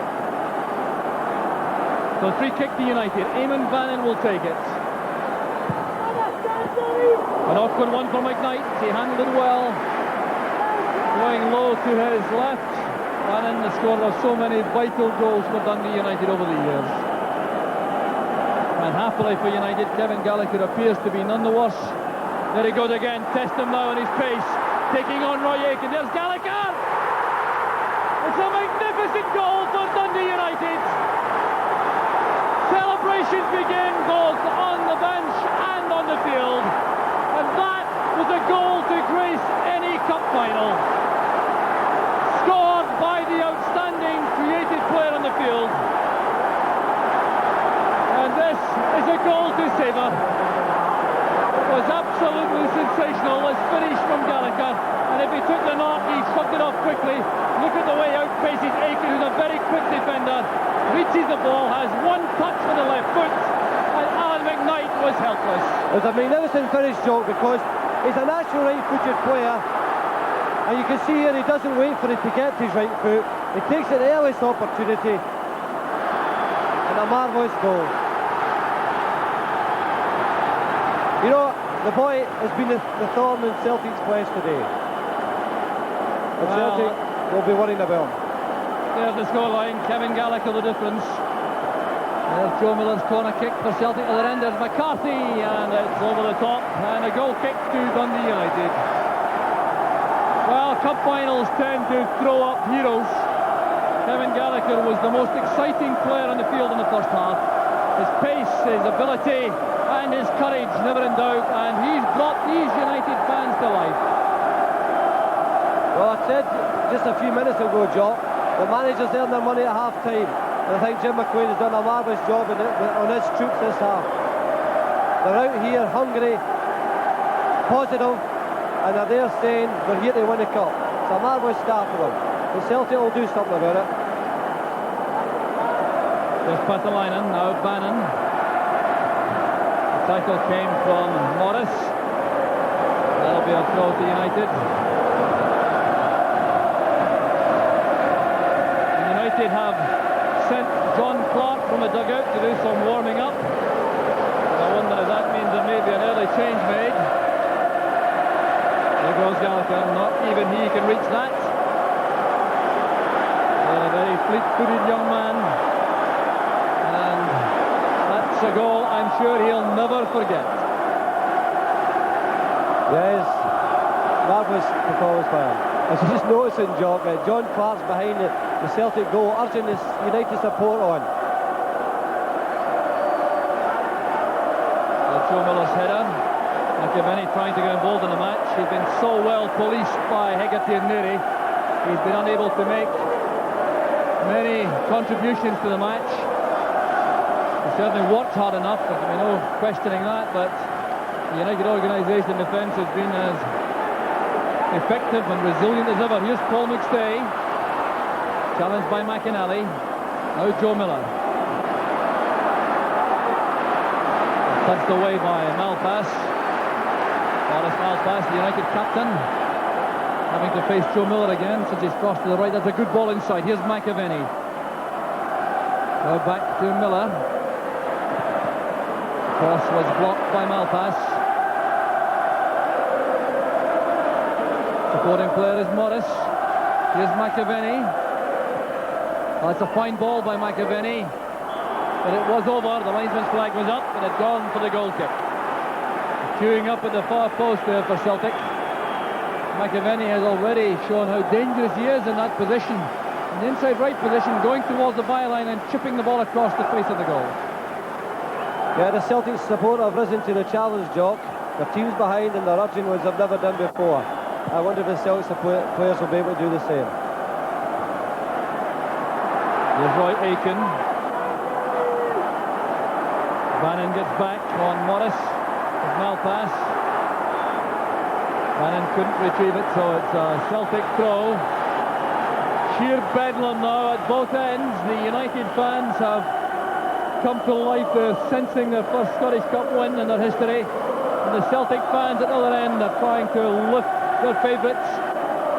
So free kick to United. Eamon Bannon will take it. An awkward one for McKnight. He handled it well. Going low to his left. Bannon, the scorer of so many vital goals for Dundee United over the years. And happily for United, Kevin Gallagher appears to be none the worse. There he goes again. Test him now on his pace. Taking on Roy Aiken. There's Gallagher! It's a magnificent goal for Dundee United. Celebrations begin both on the bench and on the field. And that was a goal to grace any cup final. this is a goal to savour. It was absolutely sensational. This finish from Gallagher, and if he took the knock, he shrugged it off quickly. Look at the way out faces Aiken, who's a very quick defender. Reaches the ball, has one touch with the left foot, and Alan McKnight was helpless. It was a magnificent finish, Joe, because he's a natural right-footed player, and you can see here he doesn't wait for it to get to his right foot. He takes it the earliest opportunity, and a marvellous goal. You know, the boy has been the thorn in Celtic's flesh today, and Celtic will be worrying about him. There's the scoreline. Kevin Gallagher the difference. There's Joe Miller's corner kick for Celtic at the end. There's McCarthy, and it's over the top, and a goal kick to Dundee United. Well, cup finals tend to throw up heroes. Kevin Gallagher was the most exciting player on the field in the first half. His pace, his ability, and his courage, never in doubt, and he's brought these United fans to life. Well, I said just a few minutes ago, Joe, the managers earned their money at half-time, and I think Jim McQueen has done a marvellous job on his troops this half. They're out here hungry, positive, and they're there saying we're here to win the cup. It's a marvellous start for them. The Celtic will do something about it. There's Patalainen, now Bannon. The tackle came from Morris. That'll be a throw to United. United have sent John Clark from the dugout to do some warming up. And I wonder if that means there may be an early change made. There goes Gallagher, not even he can reach that. A very fleet-footed young man. And that's a goal I'm sure he'll never forget. Yes, marvellous performance by him. I was just noticing, John Clark's behind the Celtic goal, urging this United support on. Joe Miller's header. McAvenny trying to get involved in the match. He's been so well policed by Hegarty and Neary. He's been unable to make many contributions to the match. He certainly worked hard enough, there's no questioning that, but the United organisation defence has been as effective and resilient as ever. Here's Paul McStay, challenged by McInally. Now Joe Miller. Touched away by Malpass. Boris Malpass, the United captain, having to face Joe Miller again since he's crossed to the right. That's a good ball inside. Here's McAvenny. Now back to Miller. Cross was blocked by Malpass. Supporting player is Morris. Here's McAvenny. Well, that's a fine ball by McAvenny, but it was over. The linesman's flag was up and had gone for the goal kick. Queuing up at the far post there for Celtic. McAvenny has already shown how dangerous he is in that position, in the inside right position, going towards the byline and chipping the ball across the face of the goal. Yeah, the Celtic support have risen to the challenge, Jock. Their team's behind and they're urging as they've never done before. I wonder if the Celtic players will be able to do the same. Here's Roy Aiken. Bannon gets back on Morris with Malpass. Bannon couldn't retrieve it, so it's a Celtic throw. Sheer bedlam now at both ends. The United fans have come to life. They're sensing their first Scottish Cup win in their history. And the Celtic fans at the other end are trying to lift their favourites,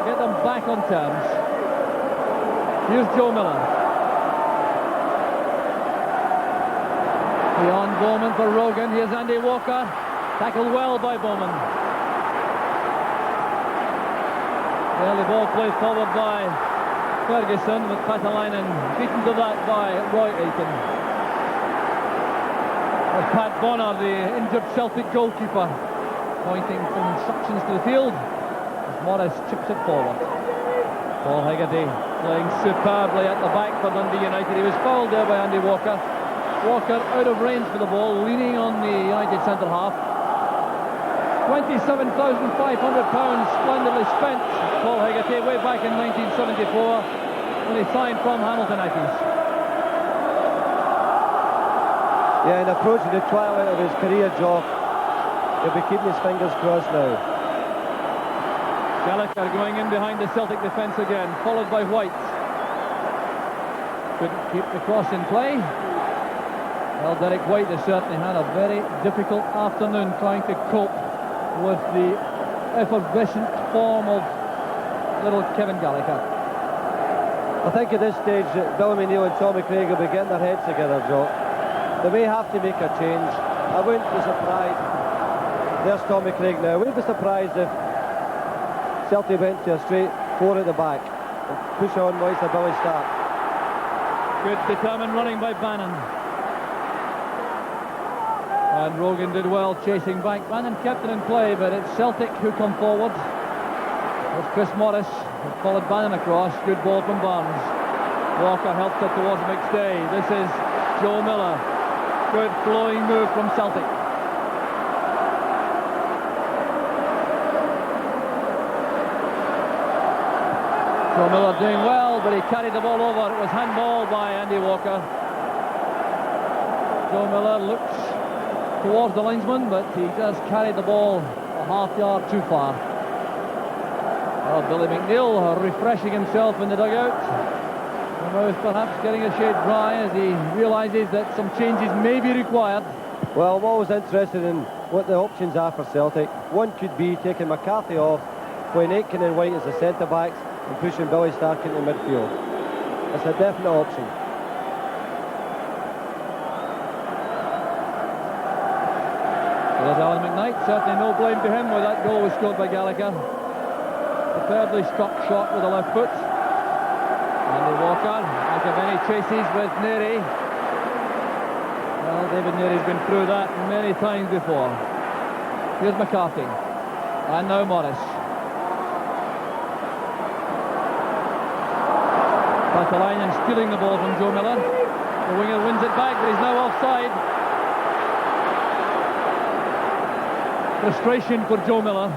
get them back on terms. Here's Joe Miller. Beyond Bowman for Rogan. Here's Andy Walker. Tackled well by Bowman. Well, the ball played forward by Ferguson, with Patalainen beaten to that by Roy Aiken. With Pat Bonner, the injured Celtic goalkeeper, pointing some instructions to the field as Morris chips it forward. Paul Hegarty playing superbly at the back for Dundee United. He was fouled there by Andy Walker. Walker out of range for the ball, leaning on the United centre half. £27,500 splendidly spent. Paul Hegarty way back in 1974 when he signed from Hamilton Accies. Yeah, and approaching the twilight of his career, Jock. He'll be keeping his fingers crossed now. Gallagher going in behind the Celtic defence again, followed by White. Couldn't keep the cross in play. Well, Derek White has certainly had a very difficult afternoon trying to cope with the effervescent form of little Kevin Gallagher. I think at this stage Billy McNeill and Tommy Craig will be getting their heads together, Jock. They may have to make a change. I wouldn't be surprised. There's Tommy Craig now. I wouldn't be surprised if Celtic went to a straight 4 at the back and push on Moise a Billy Stark. Good determined running by Bannon. And Rogan did well chasing back. Bannon kept it in play, but it's Celtic who come forward. There's Chris Morris, who followed Bannon across. Good ball from Barnes. Walker helps it towards McStay. This is Joe Miller. Good flowing move from Celtic. Joe Miller doing well, but he carried the ball over. It was handball by Andy Walker. Joe Miller looks towards the linesman, but he just carried the ball a half yard too far. Well, Billy McNeill refreshing himself in the dugout. The mouth perhaps getting a shade dry as he realises that some changes may be required. Well, I'm always interested in what the options are for Celtic. One could be taking McCarthy off, playing Aitken and White as the centre-backs and pushing Billy Stark into midfield. That's a definite option. There's Alan McKnight, certainly no blame to him where that goal was scored by Gallagher. Superbly struck shot with the left foot. Andy Walker, McAvenny chases with Neary. Well, David Neary's been through that many times before. Here's McCarthy. And now Morris. Patalainen stealing the ball from Joe Miller. The winger wins it back, but he's now offside. Frustration for Joe Miller.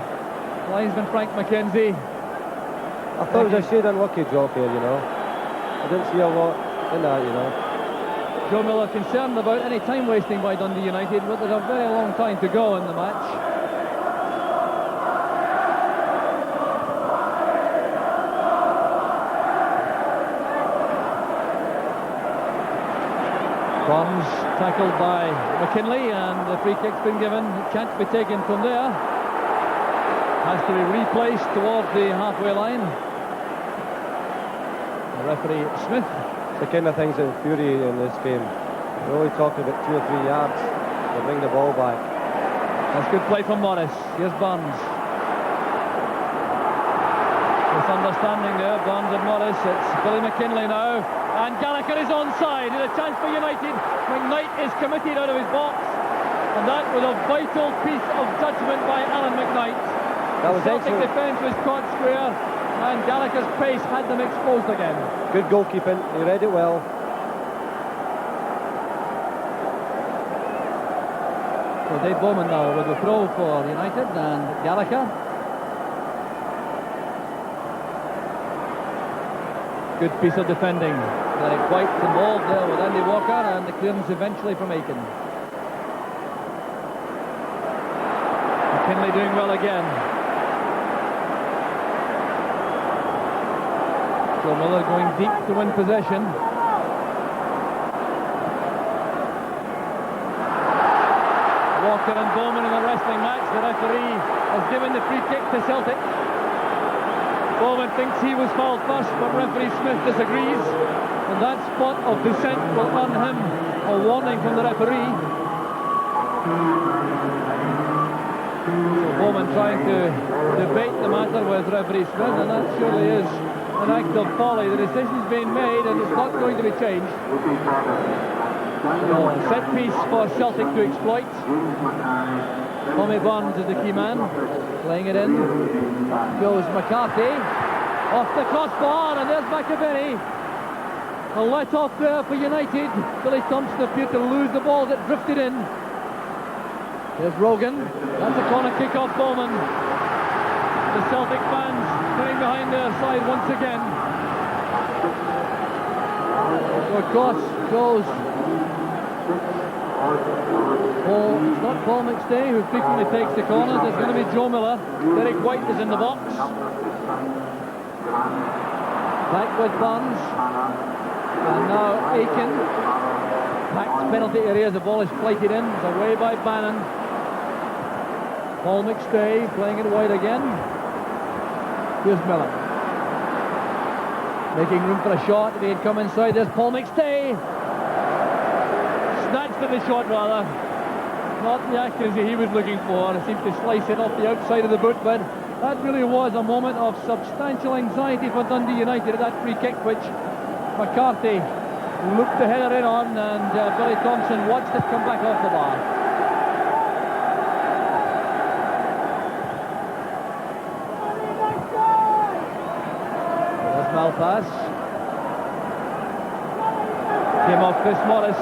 Linesman Frank McKenzie. I thought it was a shade unlucky drop here, you know. I didn't see a lot in that, you know. Joe Miller concerned about any time wasting by Dundee United, but there's a very long time to go in the match. Bonds tackled by McKinley, and the free kick's been given. It can't be taken from there. Has to be replaced towards the halfway line. The referee Smith. It's the kind of things that infuriate in this game. We're only talking about 2 or 3 yards to bring the ball back. That's good play from Morris. Here's Barnes. Misunderstanding there, Barnes and Morris. It's Billy McKinley now. And Gallagher is onside. There's a chance for United. McKnight is committed out of his box. And that was a vital piece of judgment by Alan McKnight. That was Celtic excellent. defence was caught square, and Gallagher's pace had them exposed again. Good goalkeeping. He read it well. So Dave Bowman now with the throw for United, and Gallagher. Good piece of defending. Derek White involved there with Andy Walker, and the clearance eventually from Aitken. McKinley doing well again. Joe Miller going deep to win possession. Walker and Bowman in a wrestling match. The referee has given the free kick to Celtic. Bowman thinks he was fouled first, but referee Smith disagrees. And that spot of dissent will earn him a warning from the referee. So Bowman trying to debate the matter with referee Smith, and that surely is an act of folly. The decision's been made and it's not going to be changed. So, set piece for Celtic to exploit. Tommy Barnes is the key man, playing it in. Goes McCarthy off the crossbar, and there's McAvenny. A let off there for United. Billy Thompson appeared to lose the ball that drifted in. There's Rogan. That's a corner kick off Bowman. The Celtic fans playing behind their side once again. So across goes It's not Paul McStay who frequently takes the corners. It's going to be Joe Miller. Derek White is in the box. Back with Burns. And now Aiken. Packed penalty area as the ball is flighted in. It's away by Bannon. Paul McStay playing it wide again. Here's Miller. Making room for a shot. If he had come inside, there's Paul McStay. Snatched at the shot rather. Not the accuracy he was looking for. It seemed to slice it off the outside of the boot, but that really was a moment of substantial anxiety for Dundee United at that free kick, which McCarthy looped the header in on, and Billy Thompson watched it come back off the bar. There's Malpass. Came off Chris Morris.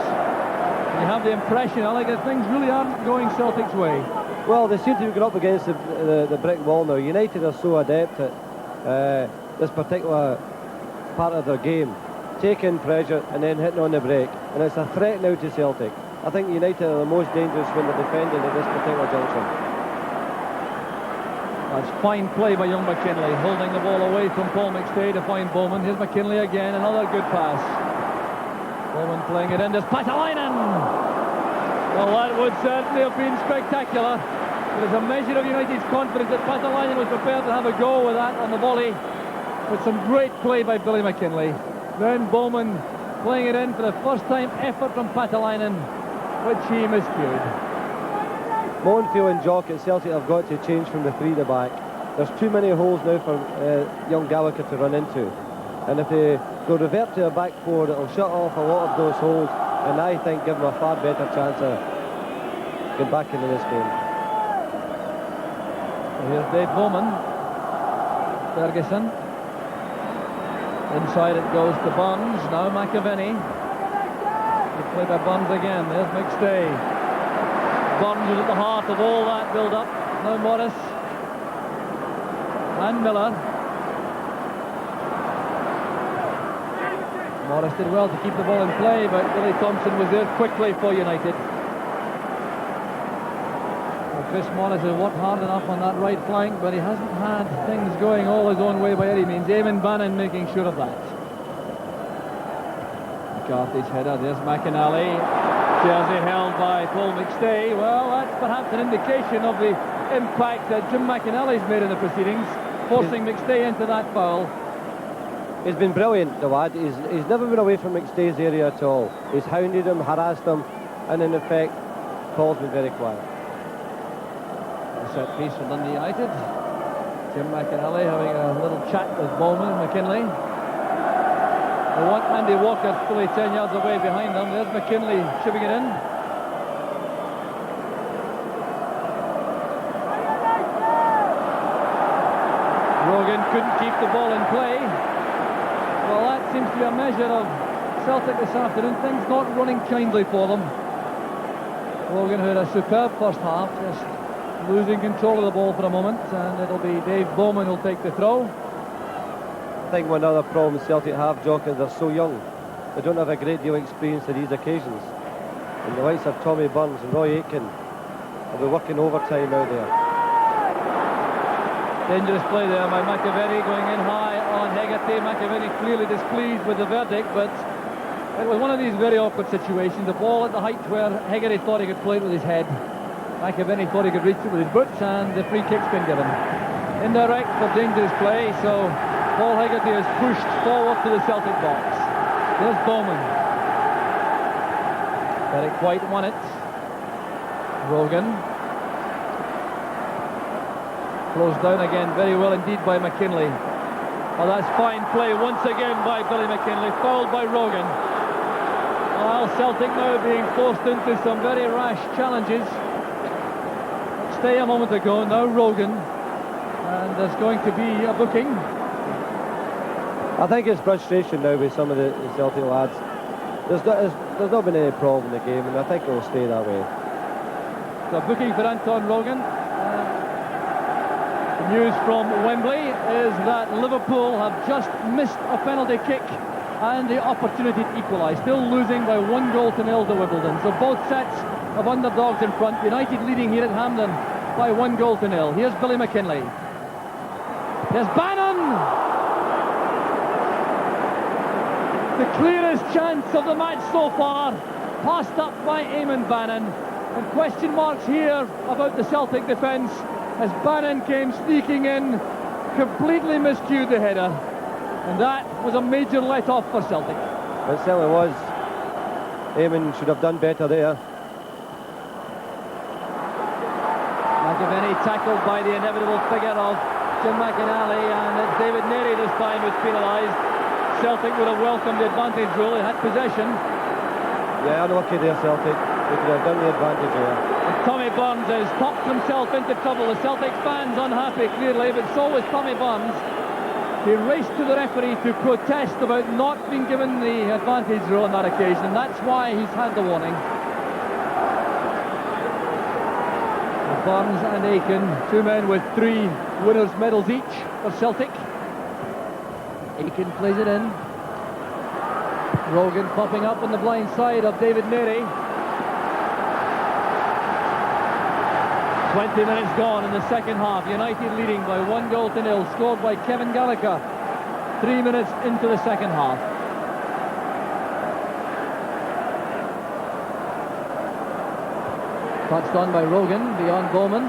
You have the impression, Alec, that things really aren't going Celtic's way. Well, they seem to be going up against the brick wall now. United are so adept at this particular part of their game, taking pressure and then hitting on the break, and it's a threat now to Celtic. I think United are the most dangerous when they're defending at this particular junction. That's fine play by young McKinley, holding the ball away from Paul McStay to find Bowman. Here's McKinley again, another good pass. Bowman playing it in, there's Patalainen! Well, that would certainly have been spectacular. There's a measure of United's confidence that Patalainen was prepared to have a go with that on the volley, with some great play by Billy McKinley. Then Bowman playing it in for the first time effort from Patalainen, which he miscued. Monfield and Jock at Celtic have got to change from the three to back. There's too many holes now for young Gallagher to run into, and if they go revert to a back four, it'll shut off a lot of those holes, and I think give them a far better chance of getting back into this game. So here's Dave Bowman. Ferguson. Inside it goes to Burns. Now McAvenny. Good play by Burns again. There's McStay. Burns was at the heart of all that build-up. Now Morris. And Miller. Morris did well to keep the ball in play, but Billy Thompson was there quickly for United. Well, Chris Morris has worked hard enough on that right flank, but he hasn't had things going all his own way by any means. Eamon Bannon making sure of that. McCarthy's header, there's McInally. Jersey held by Paul McStay. Well, that's perhaps an indication of the impact that Jim McInally's made in the proceedings, forcing McStay into that foul. He's been brilliant, the lad. He's never been away from McStay's area at all. He's hounded him, harassed him, and in effect, Paul's been very quiet. A set piece for Dundee United. Jim McInally having a little chat with Bowman and McKinley. They want Andy Walker fully 10 yards away behind them. There's McKinley chipping it in. Rogan couldn't keep the ball in play. Well, that seems to be a measure of Celtic this afternoon. Things not running kindly for them. Logan had a superb first half, just losing control of the ball for a moment, and it'll be Dave Bowman who'll take the throw. I think one other problem Celtic have, Jock, is they're so young. They don't have a great deal of experience at these occasions. And the likes of Tommy Burns and Roy Aitken will be working overtime out there. Dangerous play there by McAvenny, going in high on Hegarty. McAvenny clearly displeased with the verdict, but it was one of these very awkward situations. The ball at the height where Hegarty thought he could play it with his head. McAvenny thought he could reach it with his boots, and the free kick's been given. Indirect for dangerous play, so Paul Hegarty is pushed forward to the Celtic box. There's Bowman. Derek White won it. Rogan. Closed down again very well indeed by McKinley. Oh, that's fine play once again by Billy McKinley, fouled by Rogan. Well, Celtic now being forced into some very rash challenges. Stay a moment ago, now Rogan. And there's going to be a booking. I think it's frustration now with some of the Celtic lads. There's not been any problem in the game, and I think it will stay that way. So booking for Anton Rogan. The news from Wembley is that Liverpool have just missed a penalty kick and the opportunity to equalise, still losing by 1-0 to Wimbledon. So both sets of underdogs in front. United leading here at Hampden by 1-0. Here's Billy McKinlay. There's Bannon! The clearest chance of the match so far, passed up by Eamon Bannon. And question marks here about the Celtic defence as Bannon came sneaking in, completely miscued the header. And that was a major let-off for Celtic. It certainly was. Eamon should have done better there. McAvenny tackled by the inevitable figure of Jim McInally, and David Neary this time was penalised. Celtic would have welcomed the advantage rule. It had possession. Yeah, unlucky there, Celtic. They could have done the advantage there. And Tommy Burns has popped himself into trouble. The Celtic fans unhappy, clearly, but so was Tommy Burns. He raced to the referee to protest about not being given the advantage rule on that occasion, and that's why he's had the warning. Burns and Aiken, two men with 3 winners' medals each for Celtic. Aiken plays it in. Rogan popping up on the blind side of David Neary. 20 minutes gone in the second half. United leading by 1-0, scored by Kevin Gallagher 3 minutes into the second half. Touched on by Rogan, beyond Bowman.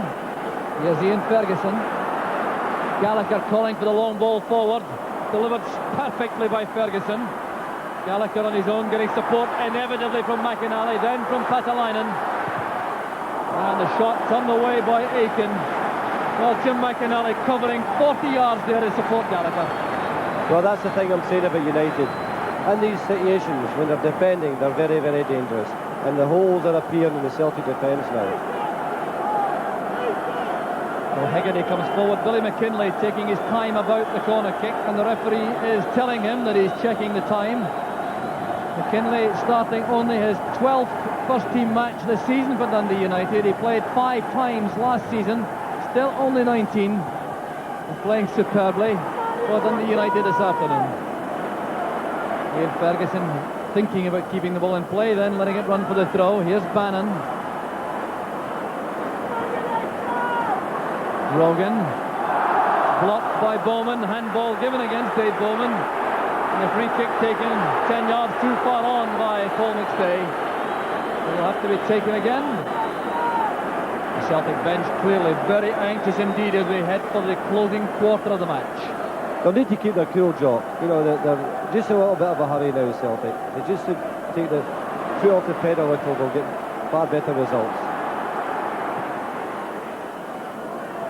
Here's Ian Ferguson. Gallagher calling for the long ball forward. Delivered perfectly by Ferguson. Gallagher on his own, getting support inevitably from McInally, then from Patalainen. And the shot turned away by Aiken. Well, Jim McInally covering 40 yards there to support Gallagher. Well, that's the thing I'm saying about United. In these situations, when they're defending, they're very, very dangerous. And the holes are appearing in the Celtic defence now. Well, Hegarty comes forward. Billy McKinlay taking his time about the corner kick, and the referee is telling him that he's checking the time. McKinlay starting only his 12th first-team match this season for Dundee United. He played 5 times last season, still only 19, and playing superbly for Dundee United this afternoon. Ian Ferguson thinking about keeping the ball in play, then letting it run for the throw. Here's Bannon. Rogan. Blocked by Bowman. Handball given against Dave Bowman. And a free kick taken 10 yards too far on by Paul McStay. It will have to be taken again. The Celtic bench clearly very anxious indeed as they head for the closing quarter of the match. They'll need to keep their cool, Jock. You know, they're just a little bit of a hurry now, Celtic. They just take the foot off the pedal a little, they'll get far better results.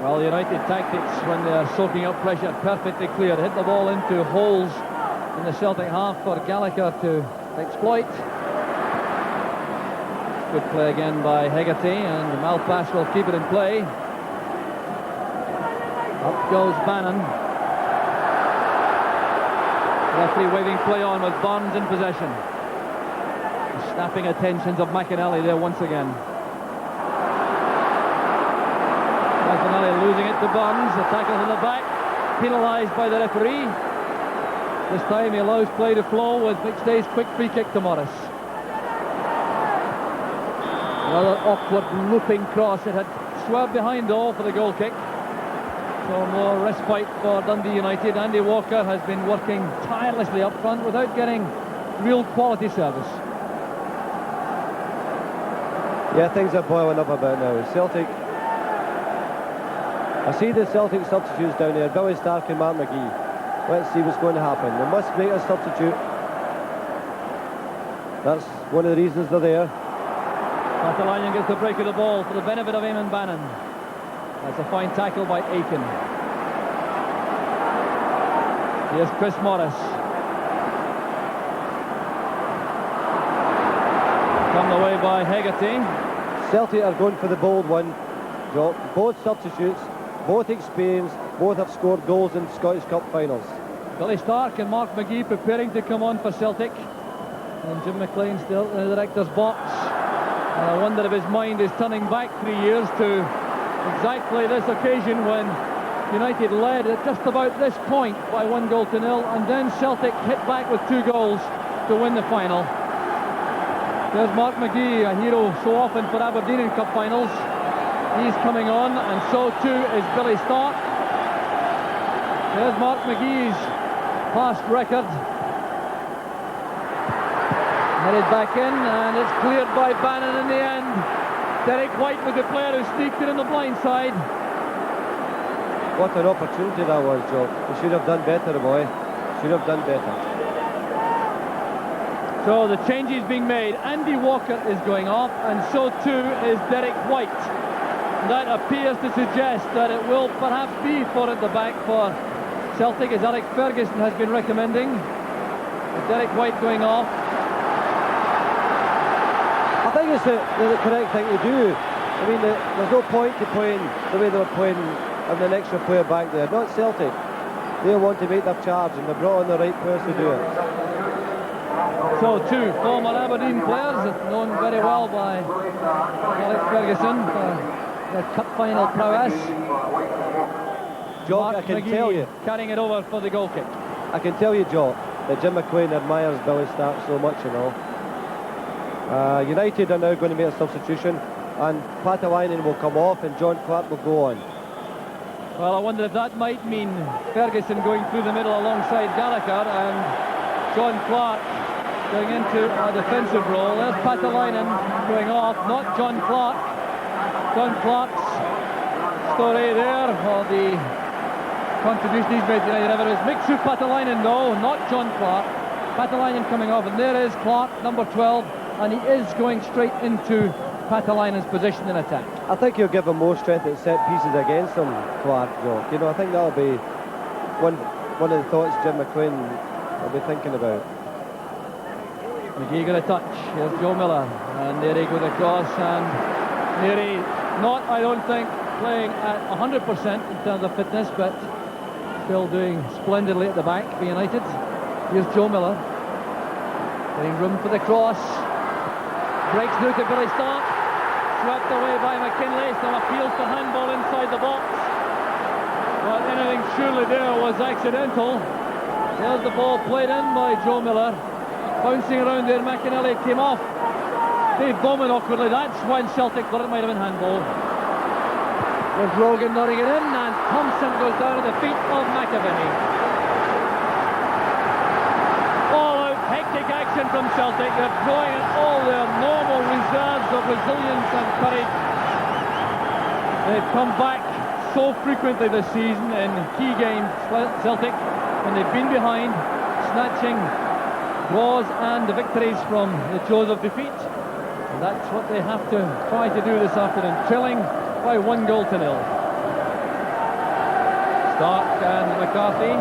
Well, United tactics when they're soaking up pressure perfectly clear. Hit the ball into holes in the Celtic half for Gallagher to exploit. Good play again by Hegarty, and Malpass will keep it in play. Up goes Bannon. Referee waving play on with Burns in possession. The snapping attentions of McInally there once again. McInally losing it to Burns. The tackle's in the back, penalised by the referee. This time he allows play to flow with McStay's quick free kick to Morris. Another awkward looping cross. It had swerved behind all for the goal kick. So more respite for Dundee United. Andy Walker has been working tirelessly up front without getting real quality service. Yeah, things are boiling up a bit now. Celtic. I see the Celtic substitutes down there. Billy Stark and Mark McGee. Let's see what's going to happen. They must make a substitute. That's one of the reasons they're there. Patalainen gets the break of the ball for the benefit of Eamon Bannon. That's a fine tackle by Aiken. Here's Chris Morris. Come away by Hegarty. Celtic are going for the bold one. Both substitutes, both experienced, both have scored goals in Scottish Cup finals. Billy Stark and Mark McGee preparing to come on for Celtic. And Jim McLean still in the director's box. And I wonder if his mind is turning back 3 years to exactly this occasion when United led at just about this point by 1-0, and then Celtic hit back with 2 goals to win the final. There's Mark McGee, a hero so often for Aberdeen in cup finals. He's coming on, and so too is Billy Stark. There's Mark McGee's past record. Headed back in, and it's cleared by Bannon in the end. Derek White was the player who sneaked it in the blind side. What an opportunity that was, Joe. He should have done better, boy. Should have done better. So the change is being made. Andy Walker is going off, and so too is Derek White. That appears to suggest that it will perhaps be four at the back for Celtic, as Alex Ferguson has been recommending. With Derek White going off. I think it's the correct thing to do. I mean, there's no point to playing the way they're playing, having an extra player back there. Not Celtic. They want to make their charge, and they brought on the right players to do it. So two former Aberdeen players, known very well by Alex Ferguson for their cup final prowess. Jock, I can tell you, carrying it over for the goal kick. I can tell you, Jock, that Jim McLean admires Billy Stark so much, you know. United are now going to make a substitution, and Patalainen will come off and John Clark will go on. Well, I wonder if that might mean Ferguson going through the middle alongside Gallagher and John Clark going into a defensive role. There's Patalainen going off, not John Clark. John Clark's story there, or the contribution he's made to United, it was Mixu Patalainen, no, not John Clark. Patalainen coming off, and there is Clark, number 12, and he is going straight into Patalainen's position in attack. I think he'll give him more strength at set pieces against him, Clark, Jock. You know, I think that'll be one of the thoughts Jim McLean will be thinking about. McGee got a touch. Here's Joe Miller, and Neary goes across, and Neary not, I don't think, playing at 100% in terms of fitness, but still doing splendidly at the back for United. Here's Joe Miller, getting room for the cross. Breaks through to Billy Stark, swept away by McKinlay. Some appeals for handball inside the box, but anything surely there was accidental. There's the ball played in by Joe Miller, bouncing around there. McInally came off Dave Bowman awkwardly. That's when Celtic thought it might have been handball. There's Rogan nodding it in, and Thompson goes down at the feet of McAvenny. Hectic action from Celtic. They're drawing on all their normal reserves of resilience and courage. They've come back so frequently this season in key games, Celtic, when they've been behind, snatching draws and victories from the jaws of defeat. And that's what they have to try to do this afternoon, trailing by 1-0. Stark and McCarthy.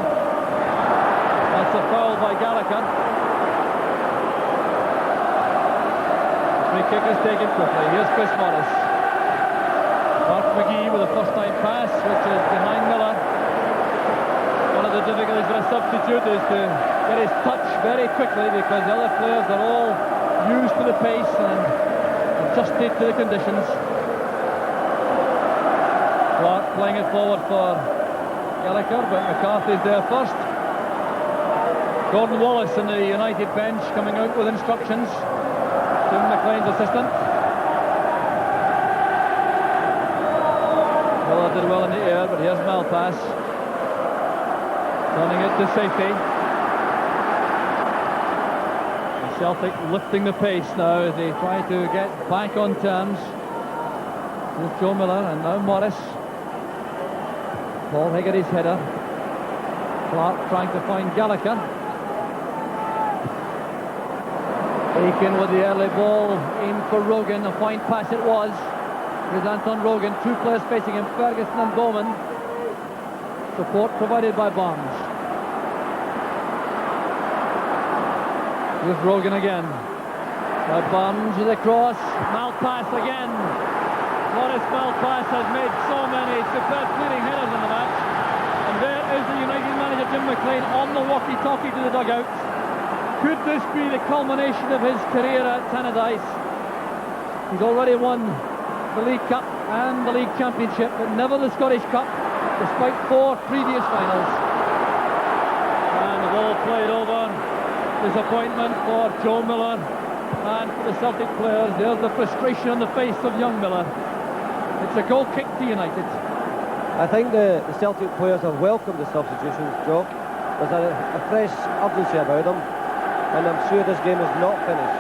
That's a foul by Gallagher. Free kick is taken quickly. Here's Chris Morris. Mark McGee with a first-time pass, which is behind Miller. One of the difficulties for a substitute is to get his touch very quickly, because the other players are all used to the pace and adjusted to the conditions. Clark playing it forward for Gallagher, but McCarthy's there first. Gordon Wallace in the United bench coming out with instructions. Jim McLean's assistant. Miller did well in the air, but here's Malpass turning it to safety. And Celtic lifting the pace now as they try to get back on terms. Here's Joe Miller, and now Morris. Paul Hegarty's header. Clark trying to find Gallagher. Aiken with the early ball in for Rogan. A fine pass it was. Here's Anton Rogan. Two players facing him, Ferguson and Bowman. Support provided by Barnes. Here's Rogan again. Now Barnes with a cross. Malpass again. Morris Malpass has made so many superb clearing headers in the match. And there is the United manager Jim McLean on the walkie-talkie to the dugout. Could this be the culmination of his career at Tannadice? He's already won the League Cup and the League Championship, but never the Scottish Cup, despite 4 previous finals. And the ball played over. Disappointment for Joe Miller. And for the Celtic players, there's the frustration on the face of young Miller. It's a goal kick to United. I think the Celtic players have welcomed the substitutions, Joe. There's a fresh urgency about them, and I'm sure this game is not finished.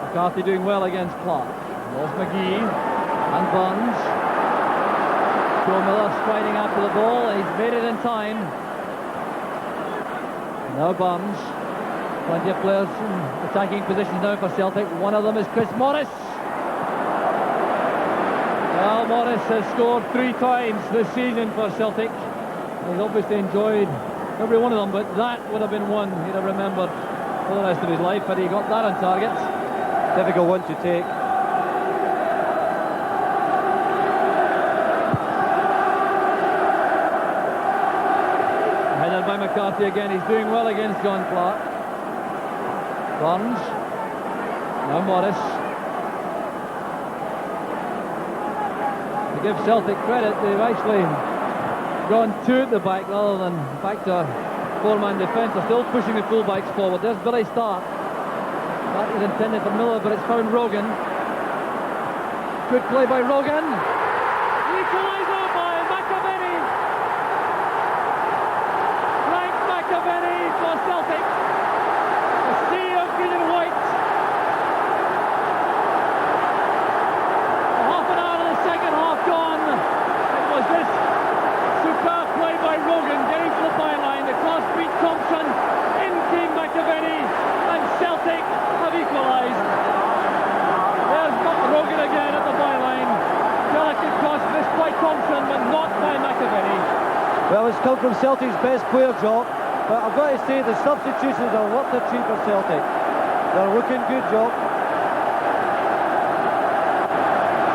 McCarthy doing well against Clark. There's McGee and Burns. Joe Miller striding after the ball. He's made it in time. Now Burns. Plenty of players in attacking positions now for Celtic. One of them is Chris Morris. Well, Morris has scored 3 times this season for Celtic. He's obviously enjoyed every one of them, but that would have been one he'd have remembered for the rest of his life had he got that on target. Difficult one to take. Headed by McCarthy again. He's doing well against John Clark. Burns. Now Morris. To give Celtic credit, they've actually gone 2 at the back rather than back to a 4-man defence. They're still pushing the full-backs forward. There's Billy Stark. That is intended for Miller, but it's found Rogan. Good play by Rogan. Equaliser by McAvenny. Frank McAvenny for Celtic. A sea of green and white. Half an hour of the second half gone. It was this superb play by Rogan getting to the byline. The cross beat Thompson. In came McAvenny. And Celtic have equalised. There's Rogan again at the byline. Delicate cross missed by Thompson, but not by McAvenny. Well, it's come from Celtic's best player, Joe. But I've got to say, the substitutions are worth the treat for Celtic. They're looking good, Joe.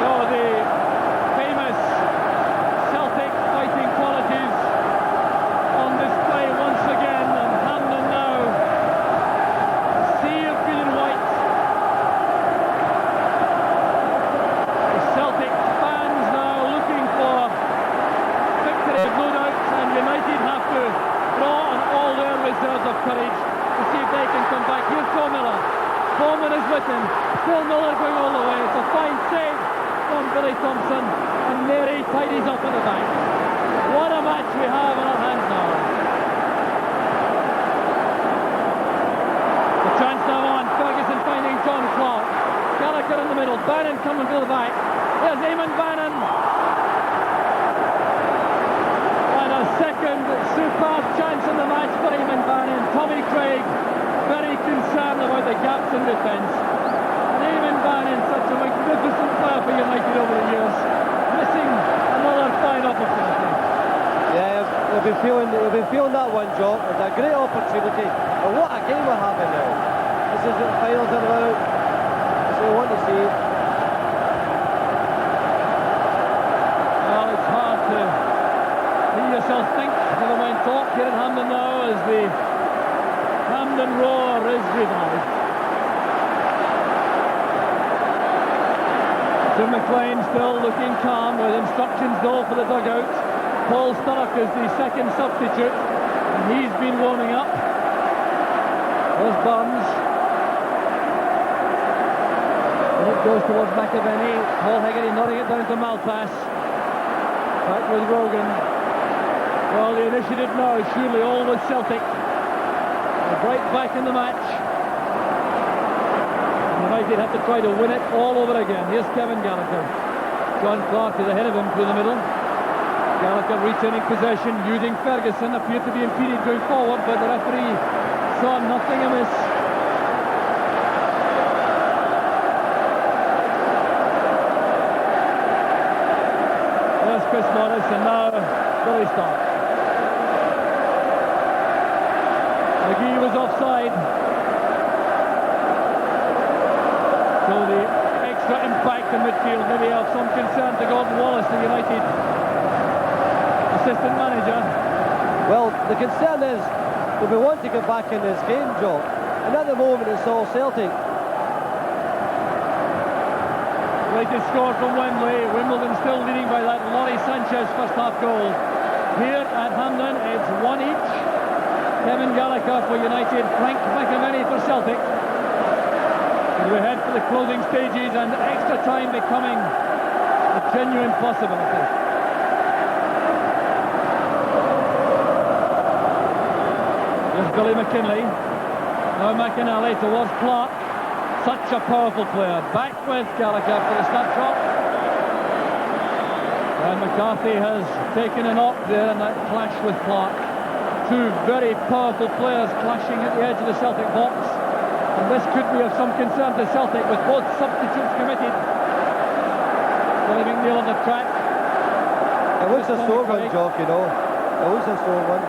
So the famous Celtic fighting qualities on display once again, and Hampden now. Sea of green and white. The Celtic fans now looking for victory, no doubt, and United have to draw on all their reserves of courage to see if they can come back. Here's Joe Miller. Bowman is with him. Still Miller going all the way. It's a fine save from Billy Thompson, and Mary tidies up at the back. What a match we have in our hands now. The chance now on. Ferguson finding John Clark. Gallagher in the middle. Bannon coming to the back. There's Eamon Bannon. And a second superb chance in the match for Eamon Bannon. Tommy Craig very concerned about the gaps in defence. And Eamon Bannon, such a magnificent player for United over the years, missing another fine opportunity. Yeah, we've been feeling that one, Joe. It's a great opportunity. And what a game we're having now. This is what the finals are about. That's what we want to see. Well, it's hard to hear yourself think for the men talk here at Hampden now as the Hampden roar is revived. Jim McLean still looking calm with instructions though for the dugout. Paul Sturrock is the second substitute and he's been warming up. There's Burns. And it goes towards McAvenny. Paul Hegarty nodding it down to Malpass. Back with Rogan. Well, the initiative now is surely all with Celtic. They're right back in the match. United have to try to win it all over again. Here's Kevin Gallagher. John Clark is ahead of him through the middle. Gallagher retaining possession, using Ferguson. Appeared to be impeded going forward, but the referee saw nothing amiss. There's Chris Morris, and now Billy Stark. McGee was offside. So the extra impact in midfield maybe of some concern to Gordon Wallace, the United assistant manager. Well, the concern is that we want to get back in this game, Joe. And at the moment it's all Celtic. United score from Wembley. Wimbledon still leading by that Laurie Sanchez first half goal. Here at Hampden it's 1 each. Kevin Gallagher for United, Frank McAvenny for Celtic. And we head for the closing stages and extra time becoming a genuine possibility. There's Billy McKinlay. Now McInally towards Clark. Such a powerful player. Back with Gallagher for the snapshot. And McCarthy has taken a knock there in that clash with Clark. Two very powerful players clashing at the edge of the Celtic box. And this could be of some concern to Celtic with both substitutes committed. Billy McNeil on the track. It was a sore one, Jock, you know. It was a sore one.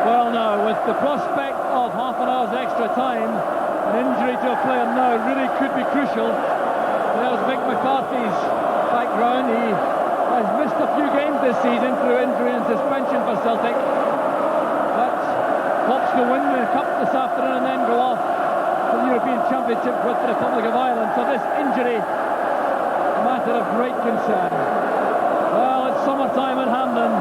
Well, now, with the prospect of half an hour's extra time, an injury to a player now really could be crucial. There's Mick McCarthy's background. He has missed a few games this season through injury and suspension for Celtic, but hopes to win the Cup this afternoon and then go off to the European Championship with the Republic of Ireland. So this injury, a matter of great concern. Well, it's summertime in Hampden.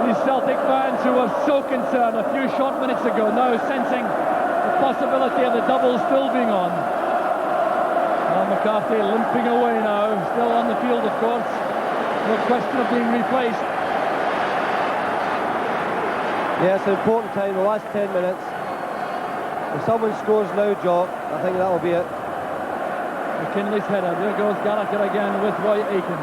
These Celtic fans who were so concerned a few short minutes ago, now sensing the possibility of the double still being on. Well, McCarthy limping away now, still on the field, of course. No question of being replaced. Yeah, it's an important time, the last 10 minutes. If someone scores now, Jock, I think that'll be it. McKinley's header. There goes Gallagher again with Roy Aitken.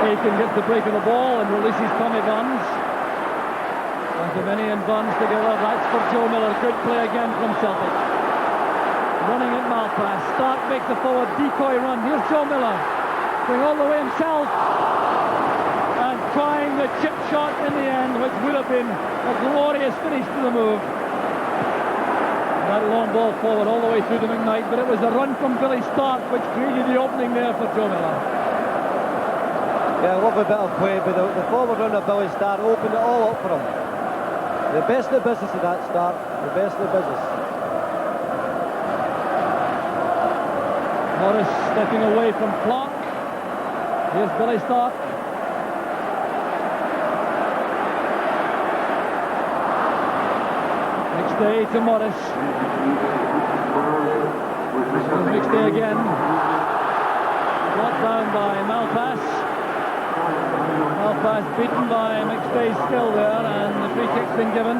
Aitken gets the break of the ball and releases Tommy Burns. McAvenny and Burns together. That's for Joe Miller. Good play again from Celtic. Running at Malpass. Stark makes the forward decoy run. Here's Joe Miller. Going all the way himself. And trying the chip shot in the end, which would have been a glorious finish to the move. That long ball forward all the way through to McKnight, but it was a run from Billy Stark which created the opening there for Joe Miller. Yeah, a lovely bit of play, but the forward runner Billy Stark opened it all up for him. The best in the business at that start, the best in the business. Morris stepping away from Clark. Here's Billy Stark. McStay to Morris. McStay again. Brought down by Malpass. Malpass beaten by McStay's skill there, and the free kick's been given.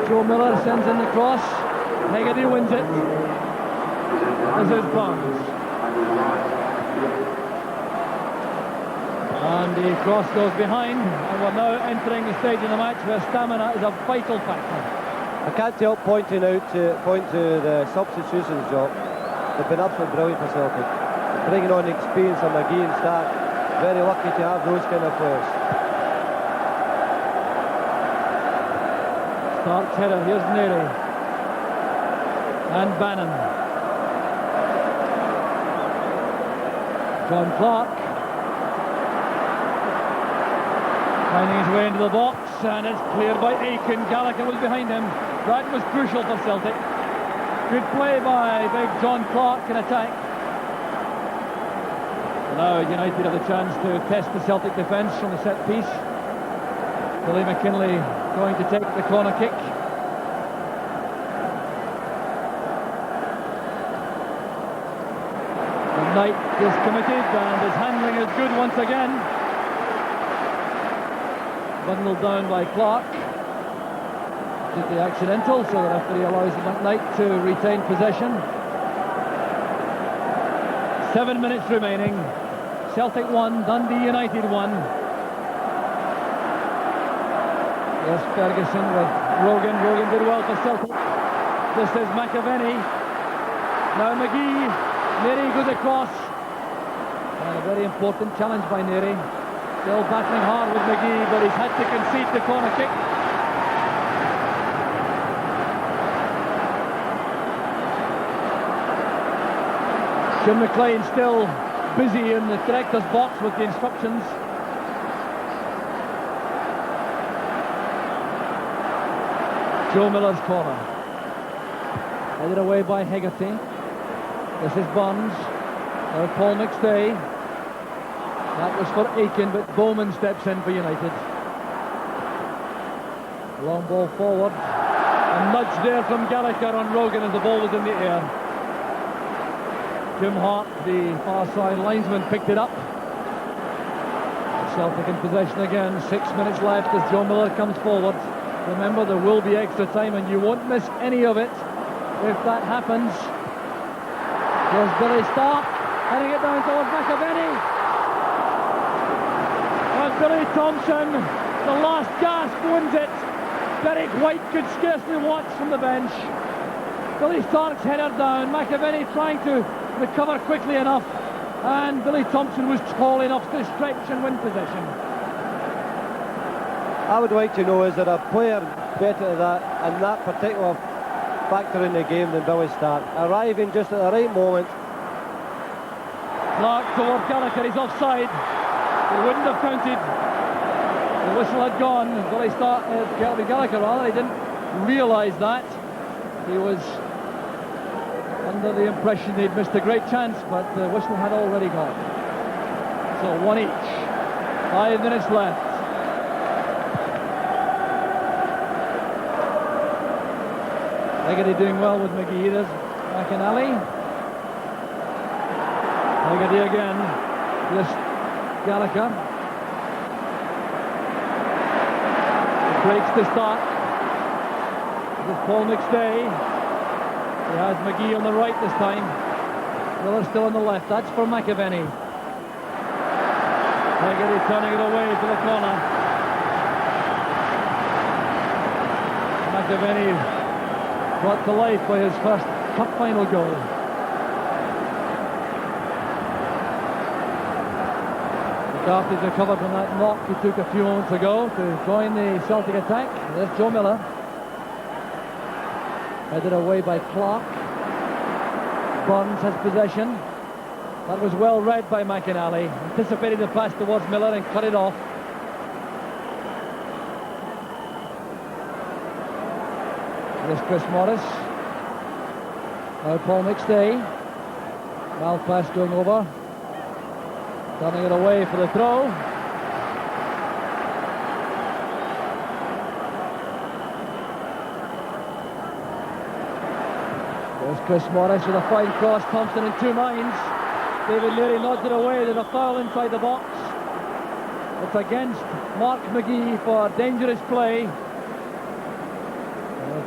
Joe Miller sends in the cross. Hegarty wins it. This is Burns. And the cross goes behind, and we're now entering the stage of the match where stamina is a vital factor. I can't help point to the substitutions, Jock. They've been absolutely brilliant for Celtic. Bringing on the experience of McGee and Stark. Very lucky to have those kind of players. Stark's header, here's Neary. And Bannon. John Clark. Finding his way into the box, and it's cleared by Aitken. Gallagher was behind him. That was crucial for Celtic. Good play by big John Clark in attack. Now United have the chance to test the Celtic defence from the set piece. Billy McKinlay going to take the corner kick. The Knight is committed and his handling is good once again. Bundled down by Clark. Completely accidental, so the referee allows McKnight to retain possession. 7 minutes remaining. Celtic 1, Dundee United 1. There's Ferguson with Rogan. Rogan did well for Celtic. This is McAvenny. Now McGee. Neary goes across. And a very important challenge by Neary. Still battling hard with McGee, but he's had to concede the corner kick. Jim McLean still busy in the director's box with the instructions. Joe Miller's corner. Headed away by Hegarty. This is Burns. Now Paul McStay. That was for Aiken, but Bowman steps in for United. Long ball forward. A nudge there from Gallagher on Rogan as the ball was in the air. Jim Hart, the far side linesman, picked it up. Celtic in possession again. 6 minutes left as Joe Miller comes forward. Remember, there will be extra time and you won't miss any of it if that happens. There's Billy Stark heading it down towards McAvenny. And Billy Thompson, the last gasp, wins it. Derek White could scarcely watch from the bench. Billy Stark's header down. McAvenny trying to recover quickly enough, and Billy Thompson was tall enough to stretch and win possession. I would like to know, is there a player better at that in that particular factor in the game than Billy Stark, arriving just at the right moment? Clark toward Gallagher, he's offside. He wouldn't have counted. The whistle had gone. Billy Stark, Gallagher rather, he didn't realise that. He was under the impression he'd missed a great chance, but the whistle had already gone. So one each. 5 minutes left. Hegarty doing well with McGee. There's McInally. Hegarty again. This Gallagher. Breaks to start. This is Paul McStay. He has McGee on the right this time. Miller still on the left. That's for McAvenny. Hegarty turning it away to the corner. McAvenny brought to life by his first cup final goal. McCarthy's recovered from that knock he took a few moments ago to join the Celtic attack. There's Joe Miller. Headed away by Clark. Burns has possession. That was well read by McInally. Anticipated the pass towards Miller and cut it off. There's Chris Morris. Now Paul McStay. Well pass going over. Turning it away for the throw. There's Chris Morris with a fine cross. Thompson in two minds. David Leary nods it away. There's a foul inside the box. It's against Mark McGee for dangerous play.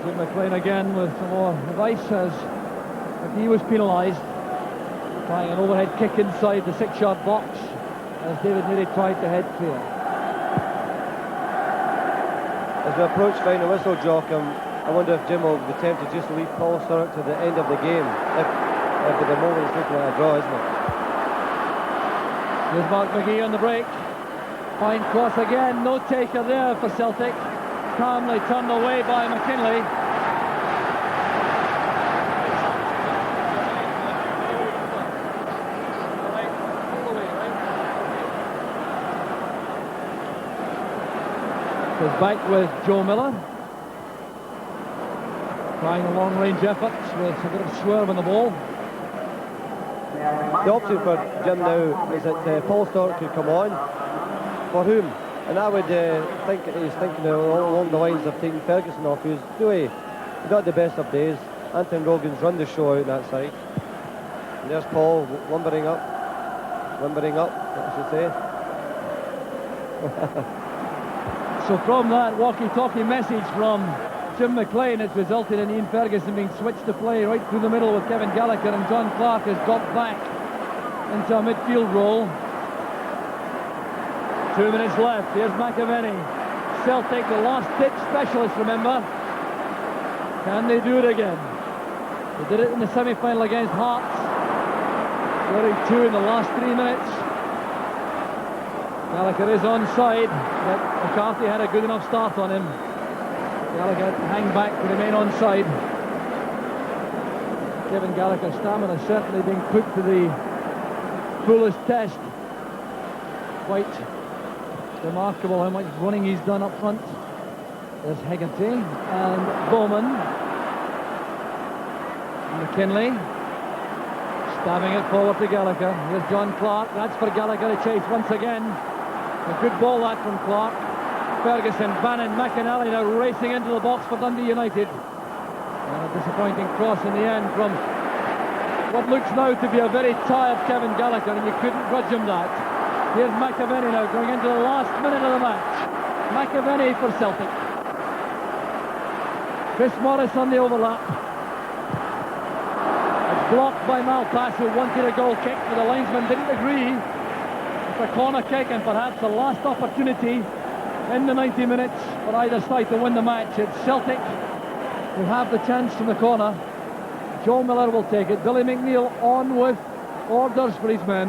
Jim McLean again with some more advice as McGee was penalised. Trying an overhead kick inside the 6-yard box as David Leary tried to head clear. As we approach final whistle, Jock, I wonder if Jim will be tempted just to leave Paul Sturrock to the end of the game. If at the moment it's looking like a draw, isn't it? Here's Mark McGee on the break. Fine cross again, no taker there for Celtic. Calmly turned away by McKinley. Goes back with Joe Miller. Trying a long-range effort with a bit of swerve on the ball. The option for Jim now is that Paul Sturrock could come on. For whom? And I would think he's thinking along the lines of taking Ferguson off, who's really not the best of days. Anton Rogan's run the show out that side. And there's Paul lumbering up, I should say. So from that walkie-talkie message from Jim McLean, it's resulted in Ian Ferguson being switched to play right through the middle with Kevin Gallagher, and John Clark has dropped back into a midfield role. 2 minutes left. Here's McAvenny. Celtic, the last-ditch specialists, remember. Can they do it again? They did it in the semi-final against Hearts. Scoring 2 in the last 3 minutes. Gallagher is onside, but McCarthy had a good enough start on him. Gallagher had to hang back to remain onside. Kevin Gallagher's stamina certainly being put to the fullest test. Quite remarkable how much running he's done up front. There's Hegarty and Bowman. McKinley stabbing it forward to Gallagher. Here's John Clark. That's for Gallagher to chase once again. A good ball that from Clark. Ferguson, Bannon, McInally now racing into the box for Dundee United. And a disappointing cross in the end from what looks now to be a very tired Kevin Gallagher, and you couldn't grudge him that. Here's McAvenny now going into the last minute of the match. McAvenny for Celtic. Chris Morris on the overlap. It's blocked by Malpass, who wanted a goal kick, but the linesman didn't agree. It's a corner kick, and perhaps the last opportunity in the 90 minutes for either side to win the match. It's Celtic who have the chance from the corner. Joe Miller will take it. Billy McNeil on with orders for his men.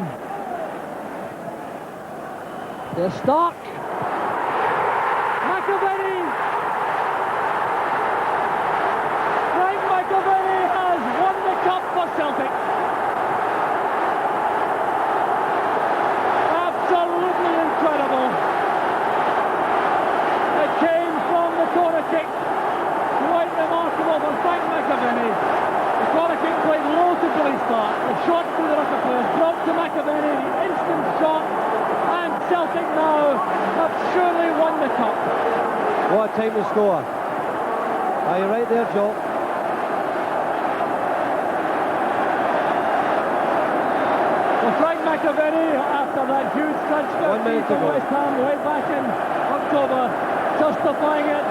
There's Stark. McAvenny. Frank McAvenny has won the cup for Celtic. Absolutely incredible. It came from the corner kick. Quite remarkable for Frank McAvenny. The corner kick played low to Billy Stark. The shot through the rucker players, dropped to McAvenny, the instant shot, and Celtic now have surely won the cup. What a time to score. Are you right there, Joe? Well, Frank McAvenny, after that huge transfer 1 minute from to go. West Ham way back in October, justifying it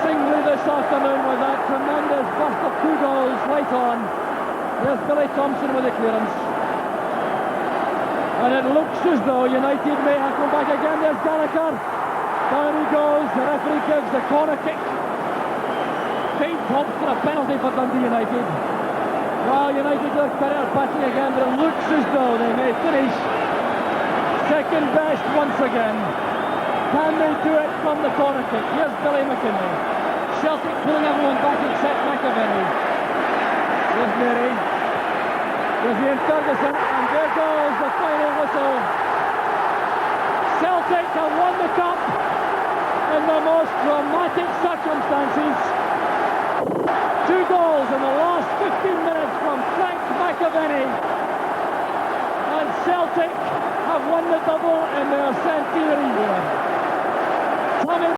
singly this afternoon with that tremendous burst of 2 goals right on. There's Billy Thompson with the clearance. And it looks as though United may have come back again. There's Gallagher. Down he goes. The referee gives the corner kick. Kate Hobbs for a penalty for Dundee United. Well, United look better batting again, but it looks as though they may finish second best once again. Can they do it from the corner kick? Here's Billy McKinley. Celtic pulling everyone back except McAvenny. Here's Mary. There's Ian Ferguson, and there goes the final whistle. Celtic have won the cup in the most dramatic circumstances. 2 goals in the last 15 minutes from Frank McAvenny. And Celtic have won the double in their centenary year.